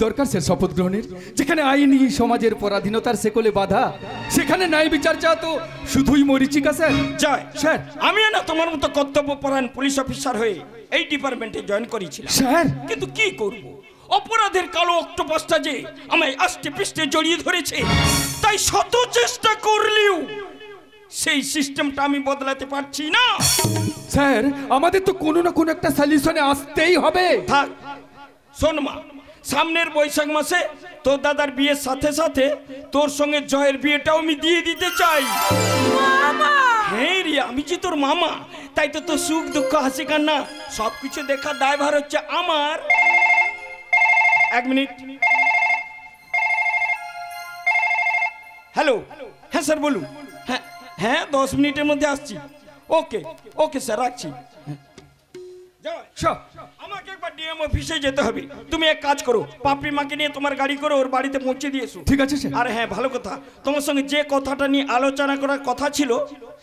দরকার স্যার শপথ গ্রহণের? যেখানে আইনি সমাজের পরাধীনতার সেকলে বাধা, সেখানে ন্যায় বিচার চাও তো শুধুই মরিচিকা স্যার। জয় স্যার, আমিও না তোমার মতো কর্তব্যপরায়ণ পুলিশ অফিসার হয়ে এই ডিপার্টমেন্টে জয়েন করেছিলাম স্যার কিন্তু কি করব, অপরাধের কালো অক্টোপাসটা যে আমায় আষ্টে পৃষ্ঠে জড়িয়ে ধরেছে, তাই শত চেষ্টা করলেও সেই সিস্টেমটা আমি বদলাতে পারছি না। স্যার আমাদের তো কোনো না কোনো একটা সলিউশনে আসতেই হবে। থাক, শোন মা, সামনের বৈশাখ মাসে তোর দাদার বিয়ের সাথে সাথে তোর সঙ্গে জয়ের বিয়েটাও আমি দিয়ে দিতে চাই। হ্যাঁ রে, আমি যে তোর মামা, তাই তো তোর সুখ দুঃখ হাসি কান্না সবকিছু দেখার দায়ভার হচ্ছে আমার। এক মিনিট। হ্যালো, হ্যাঁ স্যার বলুন। হ্যাঁ হ্যাঁ, 10 মিনিটের মধ্যে আসছি। ওকে ওকে স্যার, রাখছি। আমাকে একবার ডিএম অফিসে যেতে হবে। তুমি এক কাজ করো, পাপড়ি মাকে নিয়ে তোমার গাড়ি করে ওর বাড়িতে পৌঁছে দিয়ে এসো। ঠিক আছে স্যার। আর হ্যাঁ, ভালো কথা, তোমার সঙ্গে যে কথাটা নিয়ে আলোচনা করার কথা ছিল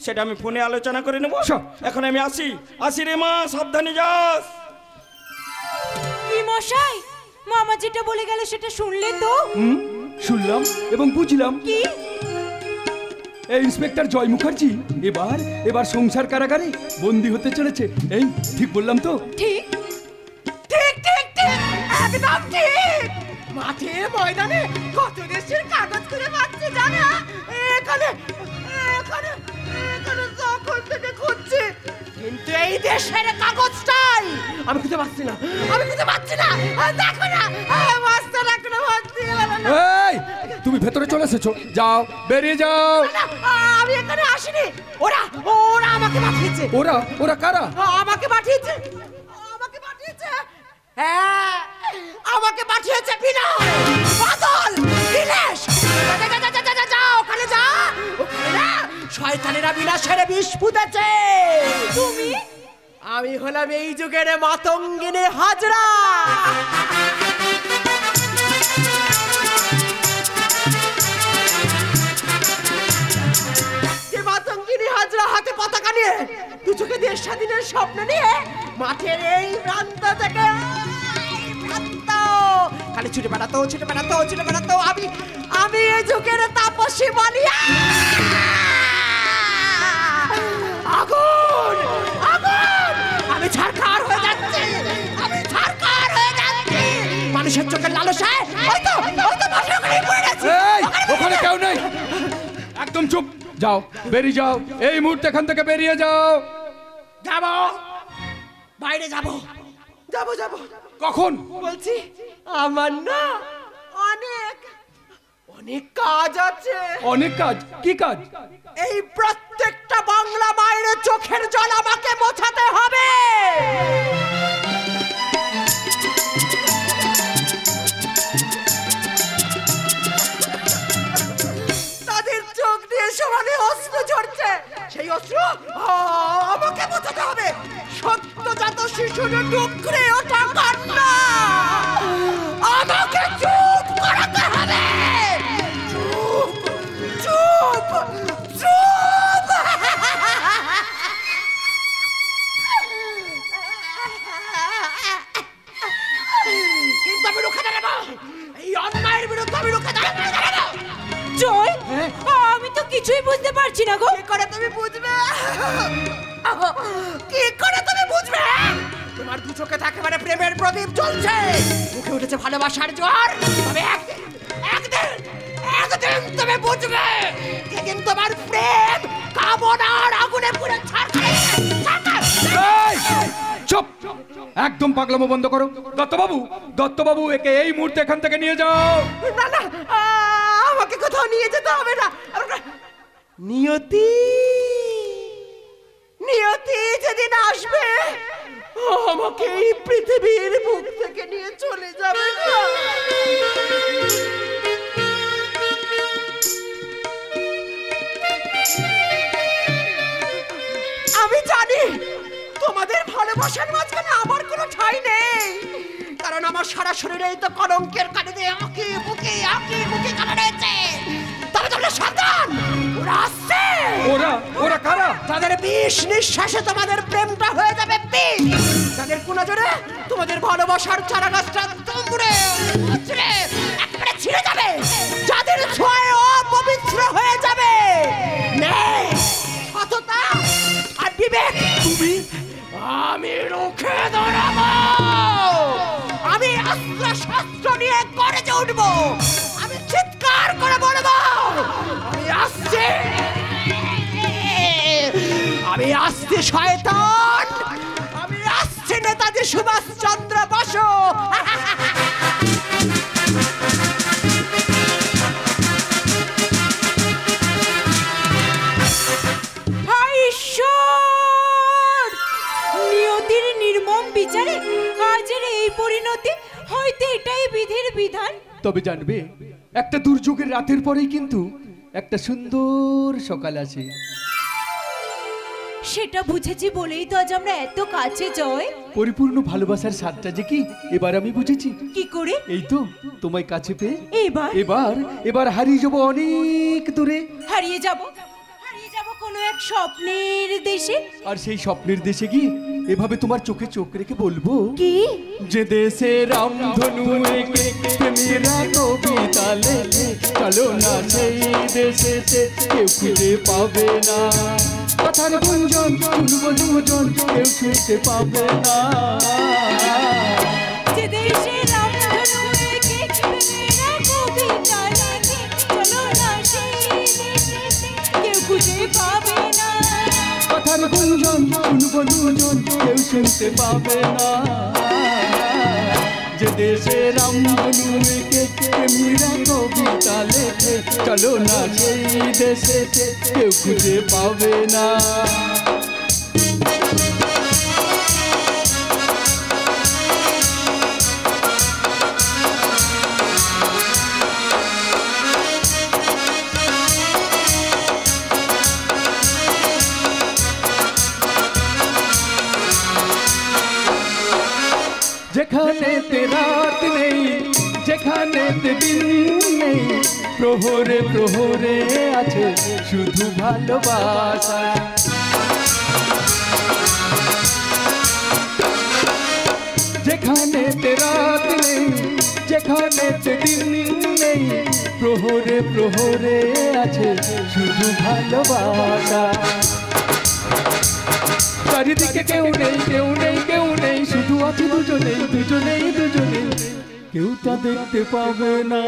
সেটা আমি ফোনে আলোচনা করে নেবো। এখন আমি আসি রে মা, সাবধানে যাস। কি মশাই, মামা যেটা বলে গেল সেটা শুনলে তো? শুনলাম এবং বুঝলাম। কি? এই ইন্সপেক্টর জয় মুখার্জি এবার সংসার কারাগারে বন্দী হতে চলেছে। এই ঠিক বললাম তো? ঠিক ঠিক ঠিক ঠিক, একদম ঠিক। মাঠে ময়দানে কত দেশের কাগজ করে পাচ্ছে জানা, এখানে এখানে এখানে যখন থেকে খুঁজছে, কিন্তু এই দেশের কাগজটাই আমি খুঁজে পাচ্ছি না, আমি খুঁজে পাচ্ছি না। দেখো না, মাস্টার এখনো ভর্তি হলো না। এই তুমি ভেতরে চলে এসেছো, যাও, বেরিয়ে যাও। আমি এখানে আসিনি, ওরা ওরা আমাকে পাঠিয়েছে। ওরা কারা? আমাকে পাঠিয়েছে, হ্যাঁ আমাকে পাঠিয়েছে বিনয়, বাদল, দিনেশ। যা ওখানে যা, ওখানে না শয়তানেরা বিনাশের বিষ ফুটেছে। তুমি? আমি হলাম এই যুগের মাতঙ্গিনী হাজরা। মাতঙ্গিনী হাজরা হাতে পতাকা নিয়ে, দু চোখে দেশ স্বাধীনের স্বপ্ন নিয়ে মাঠের এই প্রান্ত থেকে খালি ছুটে বেড়াতো। আমি এই যুগের তাপসী বলিয়া। আগুন আগুন, আমি ছারখার হয়ে যাচ্ছি, মানুষের চোখের লালসায় হয়তো মাঠের ওখানে পড়ে গেছি। ওখানে কেউ নেই, একদম চুপ। যাও, বেরিয়ে যাও, এই মুহূর্তে এখান থেকে বেরিয়ে যাও। যাবো, বাইরে যাবো। কখন? বলছি আমার না অনেক কাজ আছে। অনেক কাজ? কি কাজ? এই প্রত্যেকটা বাংলা মায়ের চোখের জল আমাকে মোছাতে হবে। তাদের চোখ দিয়ে সমানে অস্ত্র ঝরছে, সেই অস্ত্র আমাকে মোছাতে হবে। সত্যজাত শিশুর টুকরে ওঠা কান্না আমাকে চুপ করাতে হবে। চুপ। কিন্তু আমি রুখে দাঁড়াবো, এই অন্যায়ের বিরুদ্ধে আমি রুখে দাঁড়াবো। জয়, আমি তো কিছুই বুঝতে পারছি না গো। কি করে তুমি বুঝবে? তোমার দু চোখে থাকে মানে প্রেমের প্রদীপ জ্বলছে, মুখে উঠেছে ভালোবাসার জোয়ার। তবে একদিন তুমি বুঝবে, যেদিন তোমার প্রেম কামনার আগুনে পুড়ে ছাড়খার। চুপ, একদম পাগলামো বন্ধ করো। দত্তবাবু, একে এই মুহূর্তে এখান থেকে নিয়ে যাও। না, আমাকে কোথাও নিয়ে যেতে হবে না। নিয়তি যেদিন আসবে, আমাকে এই পৃথিবীর বুক থেকে নিয়ে চলে যাবে। আমি জানি তোমাদের ভালোবাসার মাঝখানে আমার কোনো ঠাঁই নেই, কারণ আমার সারা শরীরেই তো কলঙ্কের কালি দিয়ে আঁকি বুকে কাটা রয়েছে। তবে তোমরা সাবধান, ওরা আসছে। ওরা কারা? তাদের বিষ নিঃশ্বাসে তোমাদের প্রেমটা হয়ে যাবে বিষ। তাদের কোন জোরে তোমাদের ভালোবাসার চারা গাছটা দুমড়ে মুচড়ে আমি রুখে দাঁড়াবো। আমি অস্ত্র শস্ত্র নিয়ে গর্জে উঠবো। আমি চিৎকার করে বলবো, আমি আসছি, আমি আসছি শয়তান, আমি আসছি নেতাজি সুভাষচন্দ্র বসু। নিয়তির নির্মম বিচারে আজের এই পরিণতি, হয়তো এটাই বিধির বিধান। তবে জানবে, একটা দুর্যোগের রাতের পরেই কিন্তু একটা সুন্দর সকাল আসে। সেটা বুঝেছি বলেই তো আজ আমরা এত কাছে জয়। পরিপূর্ণ ভালোবাসার স্বাদটা যে কি এবার আমি বুঝেছি। কি করে? এই তো তোমায় কাছে পেয়ে এবার এবার এবার হারিয়ে যাবো অনেক দূরে। হারিয়ে যাব কোনো এক স্বপ্নের দেশে। আর সেই স্বপ্নের দেশে গিয়ে এভাবে তোমার চোখে চোখ রেখে বলবো, কি যে দেশে রামধনু এঁকে প্রেমেরা কবিতা লেখে, চলো না সেই দেশে কেউ খুঁজে পাবে না। কথার গুঞ্জন শুনবো দুজন, কেউ শুনতে পাবে না। যে দেশে রামধনু এঁকে প্রেমেরা কবিতা লেখে, চলো না সেই দেশে কেউ খুঁজে পাবে না। কথার গুঞ্জন শুনবো দুজন, কেউ শুনতে পাবে না। যে দেশে রামধনু এঁকে প্রেমীরা কবিতা লেখে, চলো না সেই দেশে কেউ খুঁজে পাবে না। যেখানে রাত নেই, যেখানে দিন নেই, প্রহরে প্রহরে আছে শুধু ভালোবাসা। যেখানে রাত নেই, যেখানে দিন নেই, প্রহরে প্রহরে আছে শুধু ভালোবাসা। চারিদিকে কেউ নেই, কেউ নেই, কেউ নেই, শুধু আছে দুজনেই, দুজনেই, দুজনেই, কেউ তা দেখতে পাবে না।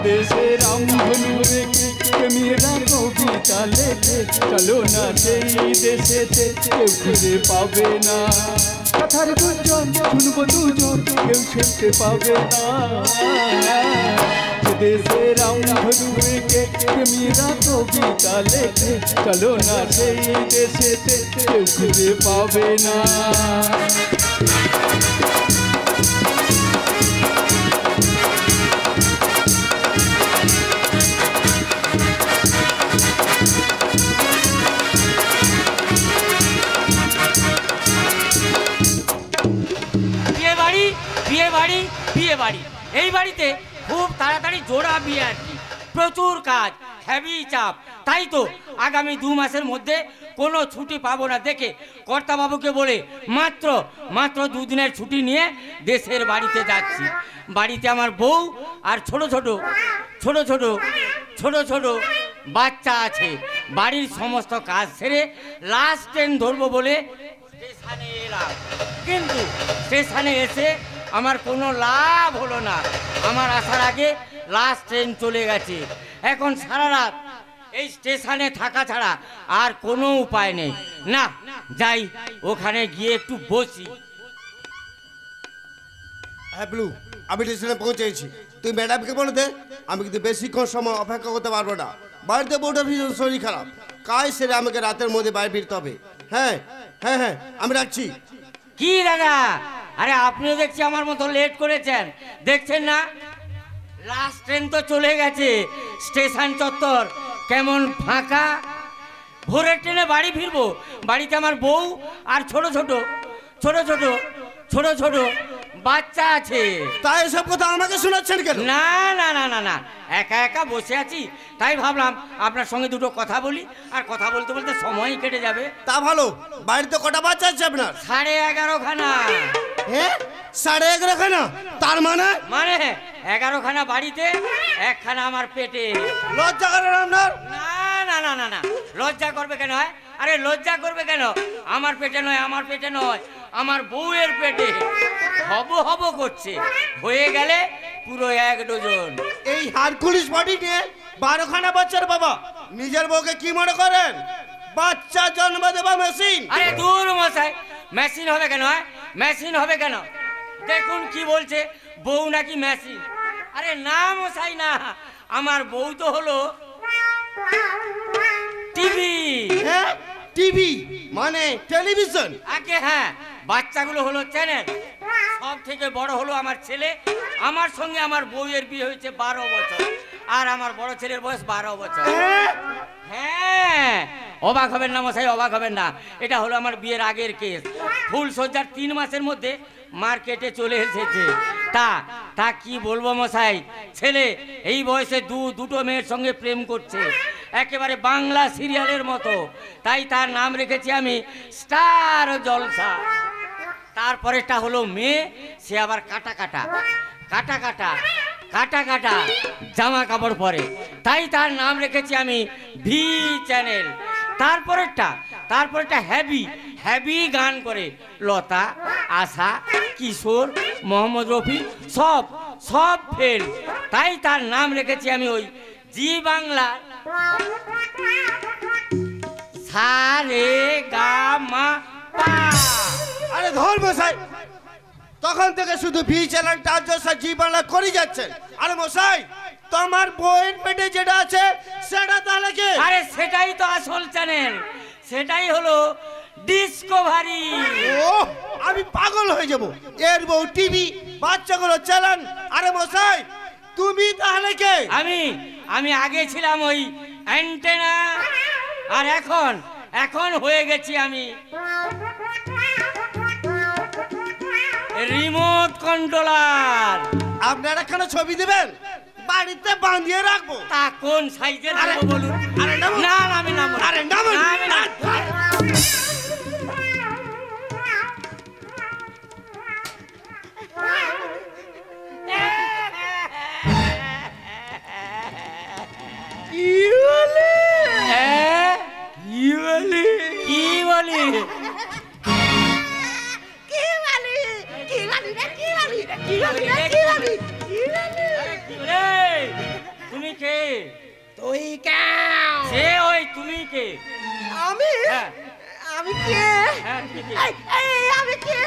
দেশে রামধনু এঁকে প্রেমীরা কবিতা লেখে, চলো না সেই দেশে কেউ খুঁজে পাবে না। কথার গুঞ্জন শুনবো দুজন, কেউ শুনতে পাবে না। দেশে রামধনু এঁকে প্রেমীরা কবিতা লেখে, চলো না সেই দেশে কেউ খুঁজে পাবে না। বিয়ে বাড়ি, এই বাড়িতে খুব তাড়াতাড়ি জোড়া বিয়ে আর কি, প্রচুর কাজ, হেভি চাপ। তাই তো আগামী 2 মাসের মধ্যে কোনো ছুটি পাবো না দেখে কর্তাবাবুকে বলে মাত্র 2 দিনের ছুটি নিয়ে দেশের বাড়িতে যাচ্ছি। বাড়িতে আমার বউ আর ছোট ছোট বাচ্চা আছে। বাড়ির সমস্ত কাজ সেরে লাস্ট ট্রেন ধরবো বলে স্টেশনে এলাম, কিন্তু স্টেশনে এসে আমার কোনো লাভ হলো না। আমার আসার আগে লাস্ট ট্রেন চলে গেছে। এখন সারা রাত এই স্টেশনে থাকা ছাড়া আর কোনো উপায় নেই। না যাই, ওখানে গিয়ে একটু বসি। হ্যাঁ ব্লু, আমি স্টেশনে পৌঁছেছি। তুই ম্যাডামকে বলে দে, আমি কিন্তু বেশিক্ষণ সময় অপেক্ষা করতে পারবো না। বাড়িতে বউটা ভীষণ শরীর খারাপ, কাজ সেরে আমাকে রাতের মধ্যে বাড়ি ফিরতে হবে। হ্যাঁ হ্যাঁ হ্যাঁ, আমি রাখছি। কি দাদা, আরে আপনিও দেখছি আমার মতো লেট করেছেন, দেখছেন না লাস্ট ট্রেন তো চলে গেছে। স্টেশন চত্বর কেমন ফাঁকা। ভোরের ট্রেনে বাড়ি ফিরবো, বাড়িতে আমার বউ আর ছোট ছোট বাচ্চা আছে। তাই এসব কথা আমাকে শোনাচ্ছেন কেন? না না না না না, একা একা বসে আছি, তাই ভাবলাম আপনার সঙ্গে দুটো কথা বলি। আর কথা বলতে বলতে সময়ই কেটে যাবে। তা ভালো। বাড়িতে কটা বাচ্চা আছে আপনার? 11.5 খানা। হ্যাঁ, 11.5 খানা? তার মানে 11 খানা বাড়িতে, 1 খানা আমার পেটে। লজ্জা করে আপনার? না না না না না, লজ্জা করবে কেন হয়? আরে লজ্জা করবে কেন? আমার পেটে নয়, আমার পেটে নয়, আমার বউয়ের পেটে হব হব করছে। হয়ে গেলে পুরো 1 ডজন। এই হারকুলিস বডি নিয়ে 12খানা বাচ্চার বাবা নিজের বউকে কি মনে করেন? বাচ্চা জন্ম দেওয়া মেশিন। আরে দূর মশাই, মেশিন হবে কেন? মেশিন হবে কেন? দেখুন কি বলছে, বউ নাকি মেশিন। আরে না মশাই না, আমার বউ তো হলো টিভি। হ্যাঁ, টিভি মানে টেলিভিশন। আগে হ্যাঁ, বাচ্চাগুলো হলো চ্যানেল। সব থেকে বড় হলো আমার ছেলে। আমার সঙ্গে আমার বউয়ের বিয়ে হয়েছে 12 বছর, আর আমার বড় ছেলের বয়স 12 বছর। হ্যাঁ, অবাক হবেন না মশাই, অবাক হবেন না। এটা হলো আমার বিয়ের আগের কেস। ফুল সজ্জার 3 মাসের মধ্যে মার্কেটে চলে এসেছে। তা কি বলবো মশাই, ছেলে এই বয়সে দুটো মেয়ের সঙ্গে প্রেম করছে, একেবারে বাংলা সিরিয়ালের মতো। তাই তার নাম রেখেছি আমি স্টার জলসা। তারপরেটা হলো মেয়ে, সে আবার কাটা কাটা জামা কাপড় পরে, তাই তার নাম রেখেছি আমি ভি চ্যানেল। তারপরেটা হ্যাভি গান করে, লতা, আশা, কিশোর, মোহাম্মদ রফি, সব ফেল। তাই তার নাম রেখেছি আমি ওই জি বাংলা সা রে গা মা পা। আরে ধর মশাই, তখন থেকে শুধু ভি চ্যানেল টাচ জলসা জি বাংলা করে যাচ্ছেন। আরে মশাই, তোমার বউয়ের পেটে যেটা আছে সেটা তাহলে কি? আরে সেটাই তো আসল চ্যানেল, সেটাই হলো ডিসকভারি। ও, আমি পাগল হয়ে যাব। এর বউ টিভি, বাচ্চাগুলো চ্যানেল। আরে মশাই, তুমি তাহলে কে? আমি আগে ছিলাম ওই অ্যান্টেনা, আর এখন হয়ে গেছি আমি রিমোট কন্ট্রোলার। আপনারা কেন ছবি দেবেন? বাড়িতে বাঁধিয়ে রাখবো। তা কোন সাইজের দেবো বলুন? আরে নামুন। না আমি নামবো। আরে নামুন। না, আমি নামবো। তুমি কে? তুই কেউ? সে ওই তুমি কে? আমি হ্যাঁ। আমি কে? হ্যাঁ, তুমি কে? আমি কে?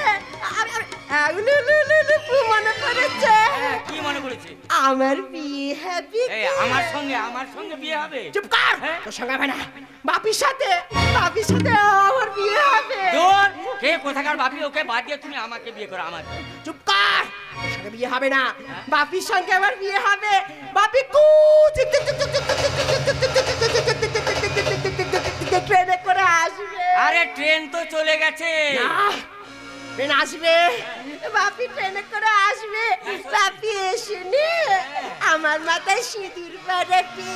মনে পড়েছে? হ্যাঁ, কি মনে করেছে? আমার বিয়ে হবে। আমার সঙ্গে বিয়ে হবে? চুপ কর, হ্যাঁ? তোর সঙ্গে হবে না। বাপির সাথে আমার বিয়ে হবে। দূর, কে কোথাকার বাপি? ওকে বাদ দিয়ে তুমি আমাকে বিয়ে করো। আমাকে চুপ কর, তোর সঙ্গে বিয়ে হবে না। বাপির সঙ্গে আমার বিয়ে হবে। বাপি ট্রেনে করে আসবে। আরে ট্রেন তো চলে গেছে। ট্রেন আসবে, বাপি ট্রেনে করে আসবে। বাপি এসে নে আমার মাথায় সিঁদুর পরাবে,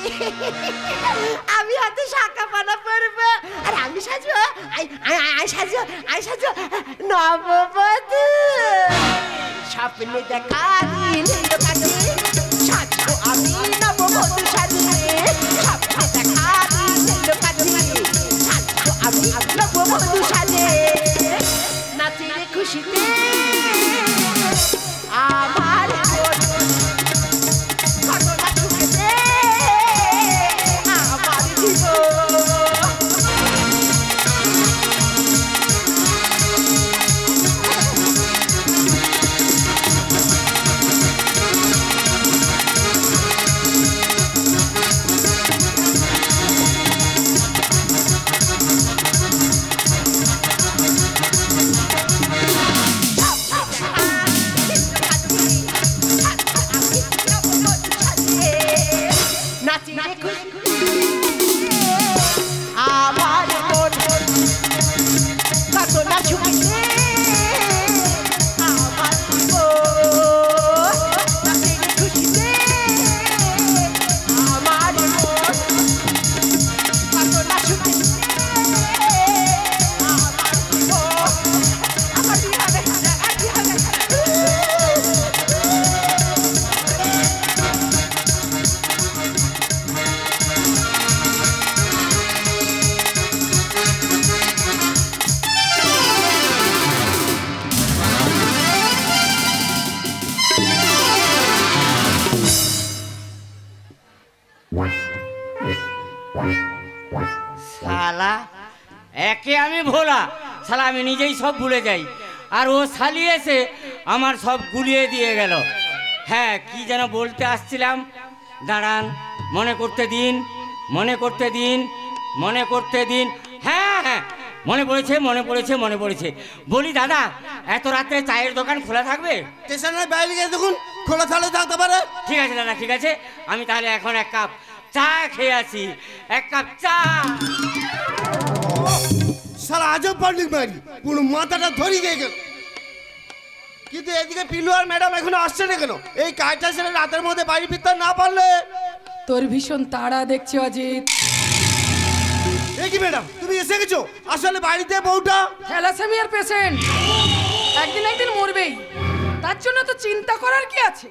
আমি হাতে শাঁখা পানা পরবো, আর আমি সাজবো নববধূ। স্বপ্নে দেখা দিন সাজবো আমি নববধূ সাজে। স্বপ্নে দেখা দিন সাজবো আমি নববধূ সাজে। নাচিরে খুশিতে আমার ঘটনা ঢুকেছে আমার জীবন। শালা আমি নিজেই সব ভুলে যাই, আর ও শালি এসে আমার সব গুলিয়ে দিয়ে গেল। হ্যাঁ, কি যেন বলতে আসছিলাম, দাঁড়ান, মনে করতে দিন, মনে করতে দিন, মনে করতে দিন। হ্যাঁ হ্যাঁ, মনে পড়েছে, মনে পড়েছে, মনে পড়েছে। বলি দাদা, এত রাত্রে চায়ের দোকান খোলা থাকবে? স্টেশনের বাইরে গিয়ে দেখুন, খোলা থাকলে থাকতে পারে। ঠিক আছে দাদা, ঠিক আছে, আমি তাহলে এখন এক কাপ চা খেয়ে আসি, এক কাপ চা। সারা আজব পাবলিক বাড়ি, পুরো মাথাটা ধরিয়ে দিয়ে গেল। কিন্তু এদিকে পিলু আর ম্যাডাম এখনো আসছে না কেন? এই কাজটা সেরে রাতের মধ্যে বাড়ি ফিরতে না পারলে। তোর ভীষণ তাড়া দেখছি অজিত। এই কি ম্যাডাম, তুমি এসে গেছো? আসলে বাড়িতে বউটা থ্যালাসেমিয়ার পেশেন্ট, একদিন একদিন মরবেই, তার জন্য তো চিন্তা করার কি আছে?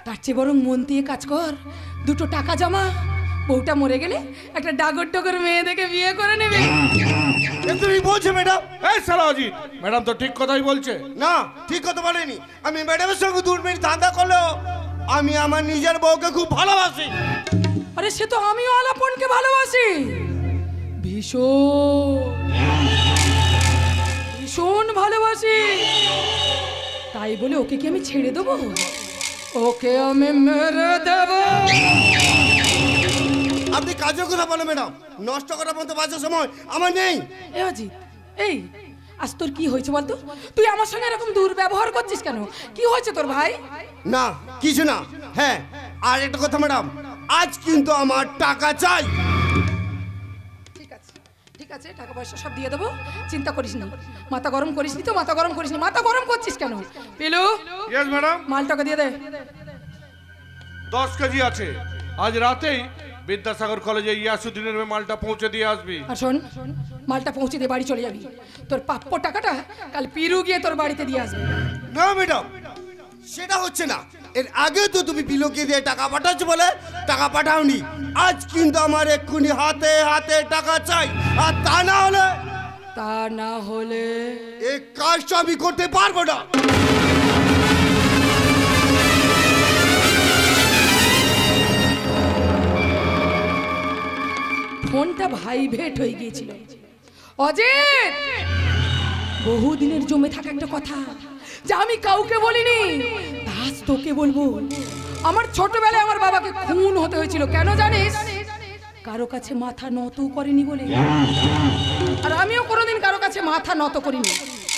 তার চেয়ে বরং মন দিয়ে কাজ কর, দুটো টাকা জমা, বউটা মরে গেলে একটা ডাগর ডগর মেয়ে দেখে বিয়ে করে নেবে। তুমি বলছো ম্যাডাম? এই শালা অজিত, ম্যাডাম তো ঠিক কথাই বলছে। না, ঠিক কথা বলেনি। আমি ম্যাডামের সঙ্গে দূরবীন ধান্দা করলেও আমি আমার নিজের বউকে খুব ভালোবাসি। আরে সে তো আমিও আলাপনকে ভালোবাসি ভীষণ ভীষণ ভালোবাসি, তাই বলে ওকে কি আমি ছেড়ে দেবো? ওকে আমি মেরে দেব। আপনি কাজের কথা বলেন ম্যাডাম, নষ্ট করার মতো বাঁচার সময় আমার নেই। এ অজিত, এই আজ তোর কি হয়েছে বলতো? তুই আমার সঙ্গে এরকম দুর্ব্যবহার করছিস কেন? কি হয়েছে তোর ভাই? না, কিছু না। হ্যাঁ, আর একটা কথা ম্যাডাম, আজ কিন্তু আমার টাকা চাই। ঠিক আছে, ঠিক আছে, টাকা পয়সা সব দিয়ে দেবো, চিন্তা করিস না। মাথা গরম করিস নি তো, মাথা গরম করিস নি। মাথা গরম করছিস কেন? পিলু, ইয়েস ম্যাডাম। মালটাকে দিয়ে দে। 10 কেজি আছে, আজ রাতেই বিদ্যাসাগর কলেজে ইয়াসুদ্দিনের মালটা পৌঁছে দিয়ে আসবি। আর শোন, মালটা পৌঁছে দিয়ে বাড়ি চলে যাবি। তোর প্রাপ্য টাকাটা কাল পিরু গিয়ে তোর বাড়িতে দিয়ে আসবে। না ম্যাডাম, সেটা হচ্ছে না। এর আগে তো তুমি পিলোকে দিয়ে টাকা পাঠাচ্ছ বলে টাকা পাঠাওনি। আজ কিন্তু আমার এক্ষুনি হাতে হাতে টাকা চাই, আর তা না হলে এই কাজটা আমি করতে পারবো না। ফোনটা ভাইব্রেট হয়ে গিয়েছিল। অজিত, বহুদিনের জমে থাকা একটা কথা যা আমি কাউকে বলিনি, আজ তোকে বলবো। আমার ছোটবেলায় আমার বাবাকে খুন হতে হয়েছিল, কেন জানিস? কারো কাছে মাথা নত করেনি বলে। আর আমিও কোনোদিন কারো কাছে মাথা নত করিনি।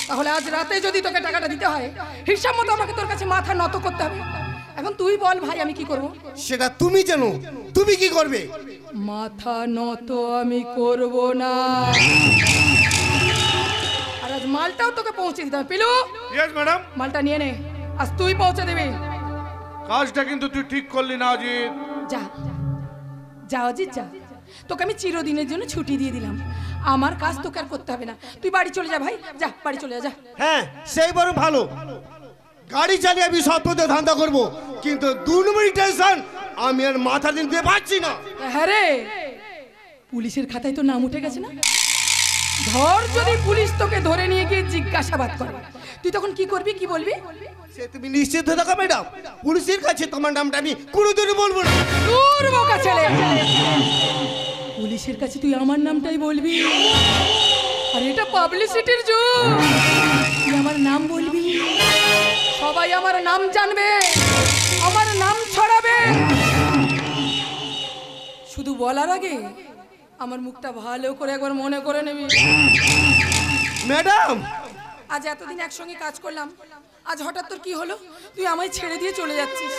তাহলে আজ রাতে যদি তোকে টাকাটা দিতে হয়, হিসাব মতো আমাকে তোর কাছে মাথা নত করতে হবে। এখন তুই বল ভাই, আমি কি করব? সেটা তুমি জানো, তুমি কি করবে? মাথা নত আমি করব না। আর আজ মালটাও তোকে পৌঁছে দিতে হবে। পিলু, ইয়েস ম্যাডাম। মালটা নিয়ে নে, আজ তুই পৌঁছে দিবি। কাজটা কিন্তু তুই ঠিক করলি না অজিত। যা যা অজিত যা, তোকে আমি চিরদিনের জন্য ছুটি দিয়ে দিলাম। আমার কাজ তোকে আর করতে হবে না, তুই বাড়ি চলে যা ভাই, যা বাড়ি চলে যা। হ্যাঁ, সেই বরং ভালো। গাড়ি চালিয়ে আমি সত্যতে ধান্দা করবো, কিন্তু 2 মিনিট টেনশন আমি আর মাথা দিতে পারছি না। হ্যাঁ রে, পুলিশের খাতায় তো নাম উঠে গেছে না? ধর যদি পুলিশ তোকে ধরে নিয়ে গিয়ে জিজ্ঞাসাবাদ করে, তুই তখন কি করবি, কি বলবি? সে তুমি নিশ্চিত হয়ে থাকো ম্যাডাম, পুলিশের কাছে তোমার নামটা আমি কোনোদিনও বলবো না। তোর বোকা ছেলে, পুলিশের কাছে তুই আমার নামটাই বলবি? আর এটা পাবলিসিটির যুগ, তুই আমার নাম বলবি, সবাই আমার নাম জানবে, আমার নাম ছড়াবে। শুধু বলার আগে আমার মুখটা ভালো করে একবার মনে করে নিবি। ম্যাডাম, আজ এতদিন একসঙ্গে কাজ করলাম, আজ হঠাৎ তোর কি হলো? তুই আমায় ছেড়ে দিয়ে চলে যাচ্ছিস।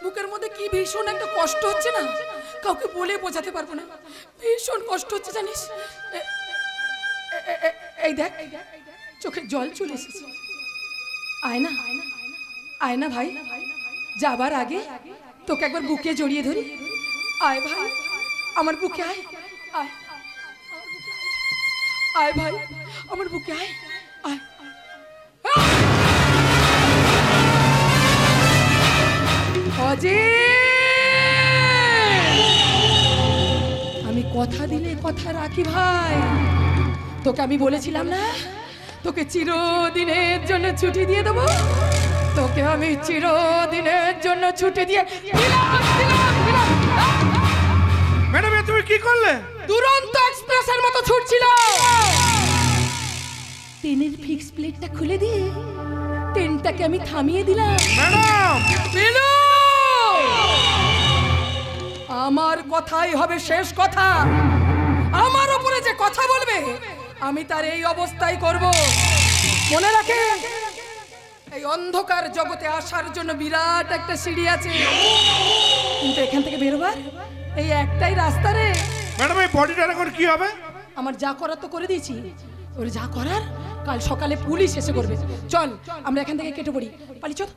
বুকের মধ্যে কি ভীষণ একটা কষ্ট হচ্ছে না, কাউকে বলে বোঝাতে পারবো না। ভীষণ কষ্ট হচ্ছে জানিস। এই দেখ, চোখে জল চলে এসেছে। আয় না, আয় না ভাই, যাবার আগে তোকে একবার বুকে জড়িয়ে ধরি। আয় ভাই, আমার বুকে আয়, আয়, আয় ভাই, আমার বুকে আয়, আয়। আমি কথা দিলে কথা রাখি ভাই। তোকে আমি বলেছিলাম না, তোকে চিরদিনের জন্য ছুটি দিয়ে দেবো। তোকে আমি চিরদিনের জন্য ছুটি দিয়ে ম্যাডাম, তুমি কি করলে? দুরন্ত এক্সপ্রেসের মতো ছুটছিল। ট্রেনের ফিক্স প্লেটটা খুলে দিয়ে ট্রেনটাকে আমি থামিয়ে দিলাম। ম্যাডাম বিলু, আমার কথাই হবে শেষ কথা। আমার উপরে যে কথা বলবে আমি তার এই অবস্থায় করব। মনে রাখে, এই অন্ধকার জগতে আসার জন্য বিরাট একটা সিঁড়ি আছে, কিন্তু এখান থেকে বেরোবার এই একটাই রাস্তা রে। ম্যাডাম এই বডিটার এখন কি হবে? আমার যা করার তো করে দিয়েছি, ওর যা করার কাল সকালে পুলিশ এসে করবে। চল আমরা এখান থেকে কেটে পড়ি, পালি চল।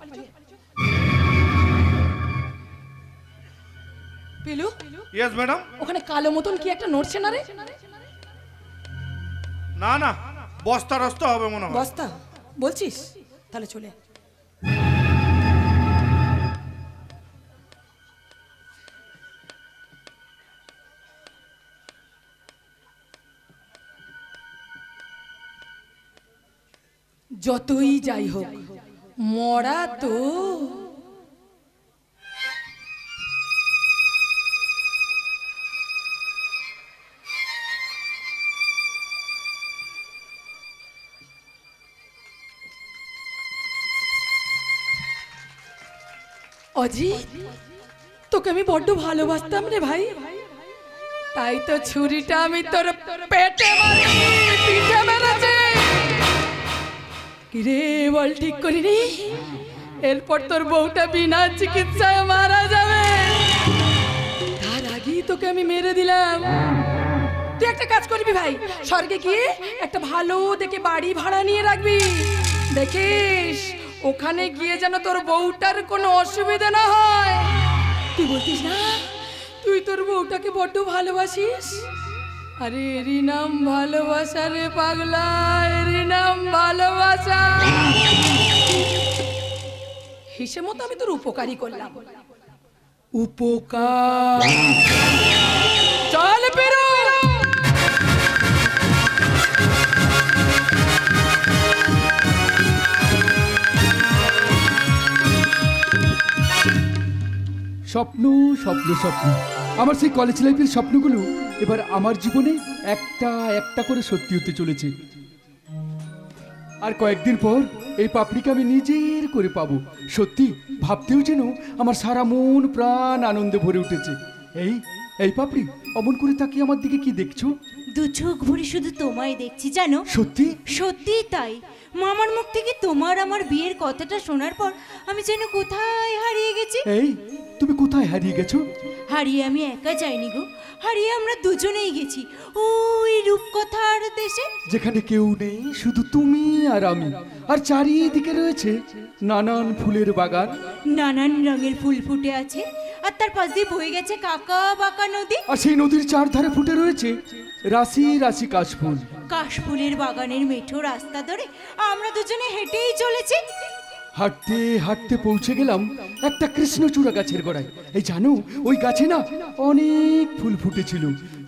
পিলু, ইয়েস ম্যাডাম। ওখানে কালো মতন কি একটা নড়ছে না রে? না না, বস্তা রস্তা হবে মনে হয়। বস্তা বলছিস? তাহলে চলে। যতই যাই হোক মরা তো। অজিত, তোকে আমি বড্ড ভালোবাসতাম রে ভাই, তাই তো ছুরিটা আমি তোর পেটে মারিনি, পিঠে মেরেছি। কিরে বল, ঠিক করিনি? এরপর তোর বউটা বিনা চিকিৎসায় মারা যাবে, তার আগেই তোকে আমি মেরে দিলাম। তুই একটা কাজ করবি ভাই, স্বর্গে গিয়ে একটা ভালো দেখে বাড়ি ভাড়া নিয়ে রাখবি। দেখিস ওখানে গিয়ে যেন তোর বউটার কোনো অসুবিধা না হয়। তুই বলতিস না তুই তোর বউটাকে বড্ড ভালোবাসিস? আরে এরই নাম ভালোবাসা রে পাগলা, এরই নাম ভালোবাসা। হিসেব মতো আমি তোর উপকারই করলাম। উপকার। চল বেরো। স্বপ্ন স্বপ্ন স্বপ্ন, আমার সেই কলেজ লাইফের স্বপ্নগুলো এবার আমার জীবনে একটা একটা করে সত্যি হতে চলেছে। আর কয়েকদিন পর এই পাপড়িকে আমি নিজের করে পাবো। সত্যি ভাবতেও যেন আমার সারা মন প্রাণ আনন্দে ভরে উঠেছে। এই এই পাপড়ি, অমন করে তাকিয়ে আমার দিকে কি দেখছো? দু চোখ ভরে শুধু তোমায় দেখছি জানো। সত্যি? সত্যি তাই। মামার মুখ থেকে তোমার আমার বিয়ের কথাটা শোনার পর আমি যেন কোথায় হারিয়ে গেছি। এই তুমি কোথায় হারিয়ে গেছো? হারিয়ে আমি একা যাইনি গো, হারিয়ে আমরা দুজনেই গেছি ওই রূপকথার দেশে, যেখানে কেউ নেই, শুধু তুমি আর আমি, আর চারিদিকে রয়েছে নানান ফুলের বাগান, নানান রঙের ফুল ফুটে আছে, আর তার পাশ দিয়ে বয়ে গেছে কাকা বাঁকা নদী, আর সেই নদীর চারধারে ফুটে রয়েছে রাশি রাশি কাশফুল। কাশফুলের বাগানের মেঠো রাস্তা ধরে আমরা দুজনে হেঁটেই চলেছি। হাঁটতে হাঁটতে পৌঁছে গেলাম একটা কৃষ্ণচূড়া গাছের গোড়ায়। এই জানো, ওই গাছে না অনেক ফুল ফুটেছিল।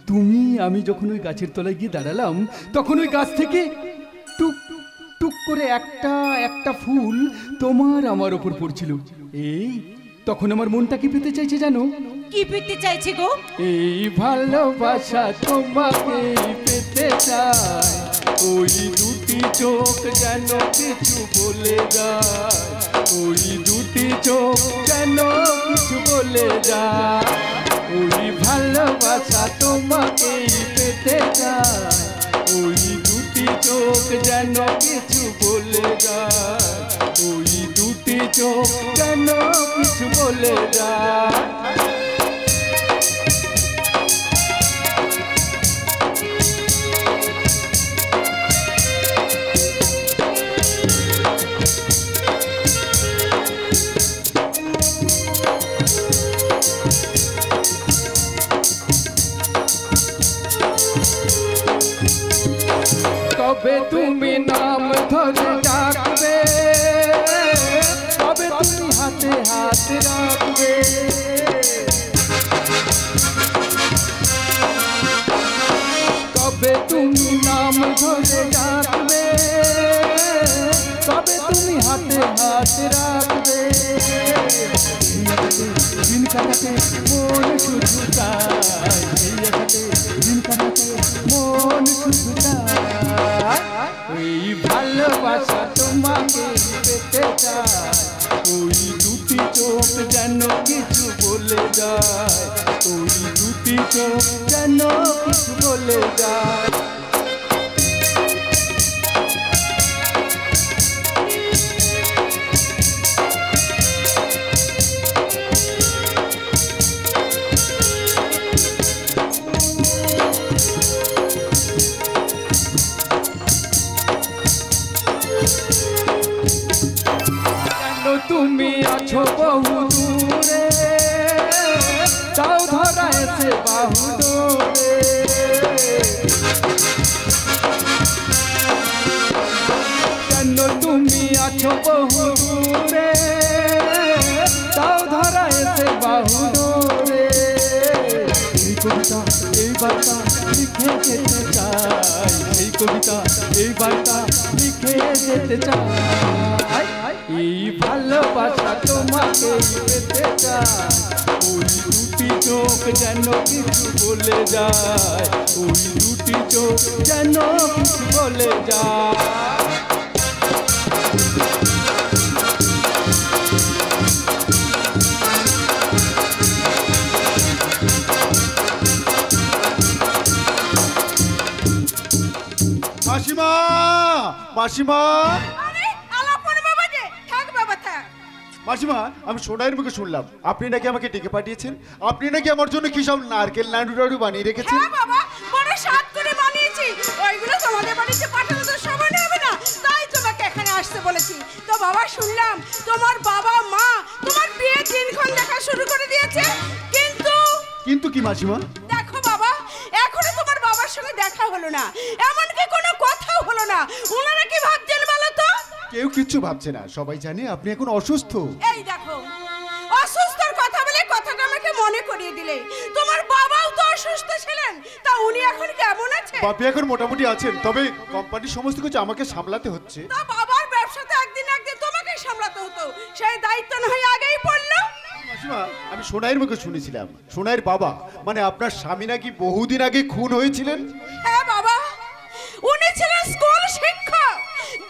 তুমি আমি যখন ওই গাছের তলায় গিয়ে দাঁড়ালাম, তখন ওই গাছ থেকে টুক টুক করে একটা একটা ফুল তোমার আমার ওপর পড়ছিল। এই তখন আমার মনটা কি পেতে চাইছে জানো? কি পেতে চাইছে গো? এই ভালোবাসা তোমাকে পেতে চায়, ওই দুটি চোখ যেন কিছু বলে যায়, ওই দুটি চোখ যেন কিছু বলে যায়। ওই ভালোবাসা তোমাকে পেতে চায়, ওই দুটি চোখ যেন কিছু বলে যায়, ওই দুটি চোখ যেন কিছু বলে যায়। কবে তুমি নাম ধরে ডাকবে, কবে তুমি হাতে হাত রাখবে, কবে তুমি নাম ধরে ডাকবে, কবে তুমি হাতে হাত রাখবে। দিন কাটাতে মন শুধু চায়, দিন কাটাতে মন শুধু চায়, ওই এই ভালোবাসা তোমাকে পেতে চায়, ওই দুটি চোখ যেন কিছু বলে যায়, ওই দুটি চোখ যেন কিছু বলে যায়। তুমি আছো বহু দূরে, দাও ধরা এসে বাহু দূরে, কেন তুমি আছো বহু দূরে, দাও ধরা এসে বাহু দূরে। এই কবিতা এই বার্তা লিখে যেতে চাই, এই কবিতা এই বার্তা লিখে যেতে চাই, এই ভালোবাসা তোমাকে পেতে চাই, ওই দুটি চোখ যেন কিছু বলে যায়, ওই দুটি চোখ যেন কিছু বলে যায়। মাসিমা, মাসিমা, মাসিমা, আমি সোনাইয়ের মুখে শুনলাম আপনি নাকি আমাকে ডেকে পাঠিয়েছেন, আপনি নাকি আমার জন্য কি সব নারকেল নাড়ু টাড়ু বানিয়ে রেখেছেন। হ্যাঁ বাবা, বড় স্বাদ করে বানিয়েছি, ওইগুলো তোমাদের বাড়িতে পাঠানো তো সময় হবে না, তাই তোমাকে এখানে আসতে বলেছি। তো বাবা শুনলাম তোমার বাবা মা তোমার বিয়ের দিনক্ষণ দেখা শুরু করে দিয়েছে, কিন্তু কিন্তু কি মাসিমা? দেখো বাবা, এখনো তোমার বাবার সঙ্গে দেখা হলো না, এমনকি কোনো কথাও হলো না, ওনারা কি ভাবছেন বলো তো? কেউ কিচ্ছু ভাবছে না, সবাই জানে আপনি এখন অসুস্থ। এই দেখো, অসুস্থর কথা বলে কথাটা আমাকে মনে করিয়ে দিলে, তোমার বাবাও তো অসুস্থ ছিলেন, তা উনি এখন কেমন আছেন? বাপি এখন মোটামুটি আছেন, তবে কোম্পানির সমস্ত কিছু আমাকে সামলাতে হচ্ছে। তা বাবার ব্যবসাতে একদিন একদিন তোমাকেই সামলাতে হতো, সেই দায়িত্ব না হয় আগেই পড়লো। মাসিমা, আমি সোনাইয়ের মুখে শুনেছিলাম সোনাইয়ের বাবা মানে আপনার স্বামী নাকি বহুদিন আগে খুন হয়েছিলেন। হ্যাঁ বাবা, উনি ছিলেন স্কুল শিক্ষক,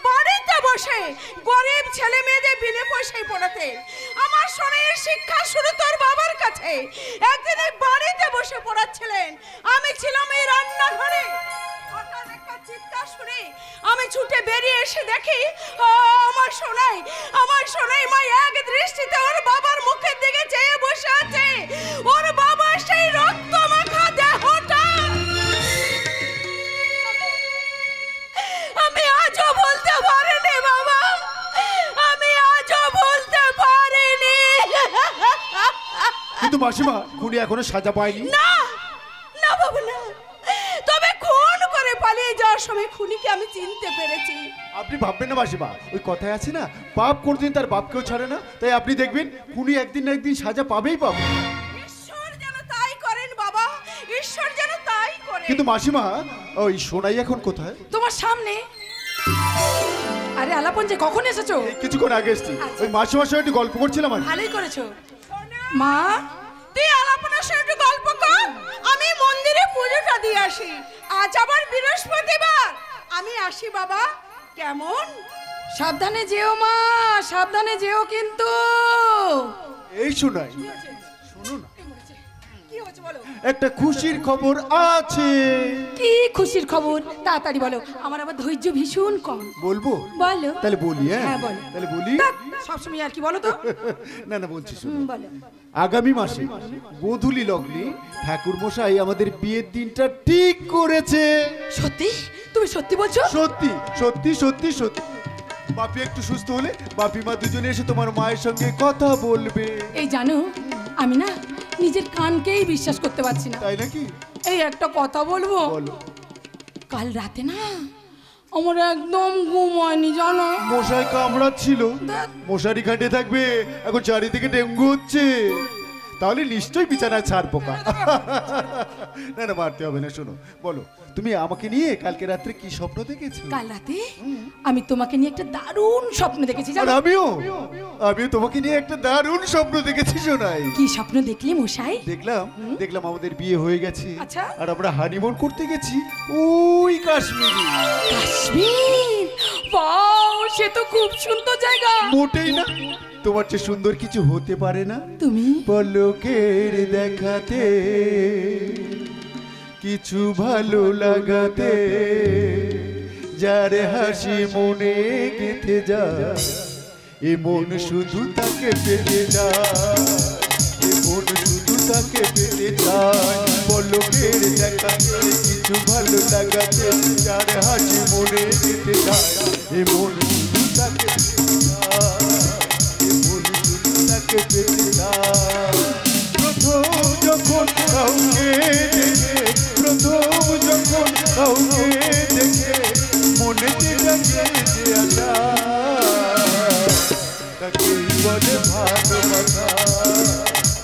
বাড়িতে বসে গরিব ছেলে মেয়েদের বিনা পয়সায় পড়াতেন। আমার সোনাইয়ের শিক্ষা শুরু তোর বাবার কাছে, একদিন এই বাড়িতে বসে পড়াচ্ছিলেন, আমি ছিলাম এই রান্নাঘরে, হঠাৎ একটা চিৎকার শুনে আমি ছুটে বেরিয়ে এসে দেখি আমার সোনাই মা এক দৃষ্টিতে ওর বাবার মুখের দিকে চেয়ে বসে আছে, ওর বাবা সেই রক্ত মাখা দেহটা আমি আজও বলতে পারিনি বাবা, আমি আজও বলতে পারিনি। কিন্তু মাসিমা, খুনি এখনো সাজা পায়নি। না না বাবা না, তবে খুন করে পালিয়ে যাওয়ার সময় খুনিকে আমি চিনতে পেরেছি। আপনি ভাববেন না মাসিমা, ওই কথায় আছে না, পাপ কোনদিন তার বাপকেও ছাড়ে না, তাই আপনি দেখবেন খুনি একদিন না একদিন সাজা পাবেই পাবে। ঈশ্বর যেন তাই করেন বাবা, ঈশ্বর যেন তাই করেন। কিন্তু মাসিমা, ওই সোনাই এখন কোথায়? তোমার সামনে। আরে আলাপন যে কখন এসেছো? এই কিছুক্ষণ আগে এসেছি, ওই মাসিমার সঙ্গে একটু গল্প করছিলাম। ভালোই করেছো মা। তুই আলাপনার সাথে একটু গল্প কর, আমি মন্দিরে পুজোটা দিয়ে আসি, আজ আবার বৃহস্পতিবার, আমি আসি বাবা, কেমন? সাবধানে যেও মা, সাবধানে যেও কিন্তু। এই শোনাই, শোনো না, কি হচ্ছে বলো? একটা খুশির খবর আছে। কি খুশির খবর? তাড়াতাড়ি বলো, আমার আবার ধৈর্য ভীষণ কম। বলবো? বলো। তাহলে বলি। হ্যাঁ বলো। তাহলে বলি। সবসময় আর কি বলো তো। না না, বলছি শোনো। বলো। আগামী মাসে গোধূলি লগ্নে ঠাকুর মশাই আমাদের বিয়ের দিনটা ঠিক করেছে। সত্যি? তুমি সত্যি বলছো? সত্যি সত্যি সত্যি সত্যি। বাপি একটু সুস্থ হলে বাপি মা দুজনে এসে তোমার মায়ের সঙ্গে কথা বলবে। এই জানো, আমি না নিজের কানকেই বিশ্বাস করতে পারছি না। তাই নাকি? এই একটা কথা বলবো? বলো। কাল রাতে না আমার একদম ঘুম হয়নি জানো। মশাই কামড়াচ্ছিল, মশারি খাটে থাকবে, এখন চারিদিকে ডেঙ্গু হচ্ছে। তাহলে নিশ্চয়ই বিছানায় ছাড় পোকা। না না মারতে হবে না। শোনো বলো, তুমি আমাকে নিয়ে কালকে রাত্রে কি স্বপ্ন দেখেছো? কাল রাতে আমি তোমাকে নিয়ে একটা দারুণ স্বপ্ন দেখেছি আর জানো? আমিও তোমাকে নিয়ে একটা দারুণ স্বপ্ন দেখেছি সোনাই। কি স্বপ্ন দেখলে মশাই? দেখলাম আমাদের বিয়ে হয়ে গেছে। আচ্ছা। আর আমরা হানিমুন করতে গেছি ওই কাশ্মীরে। কাশ্মীর? বাহ, সে তো খুব সুন্দর জায়গা। মোটেই না, তোমার চেয়ে সুন্দর কিছু হতে পারে না। তুমি পলকের দেখাতে কিছু ভালো লাগাতে, যার হাসি মনে গেঁথে যায়, এ মন শুধু তাকে পেতে যায়, এ মন শুধু তাকে পেতে যায়। পলকের দেখাতে কিছু ভালো লাগাতে, যার হাসি মনে গেঁথে যায়, এ মন শুধু তাকে পেতে যায়, এ মন শুধু তাকে পেতে যায়। প্রথম যখন কাউকে দেখে, প্রথম যখন কাউকে দেখে মনেতে জাগে যে আশা, তাকেই বলে ভালোবাসা,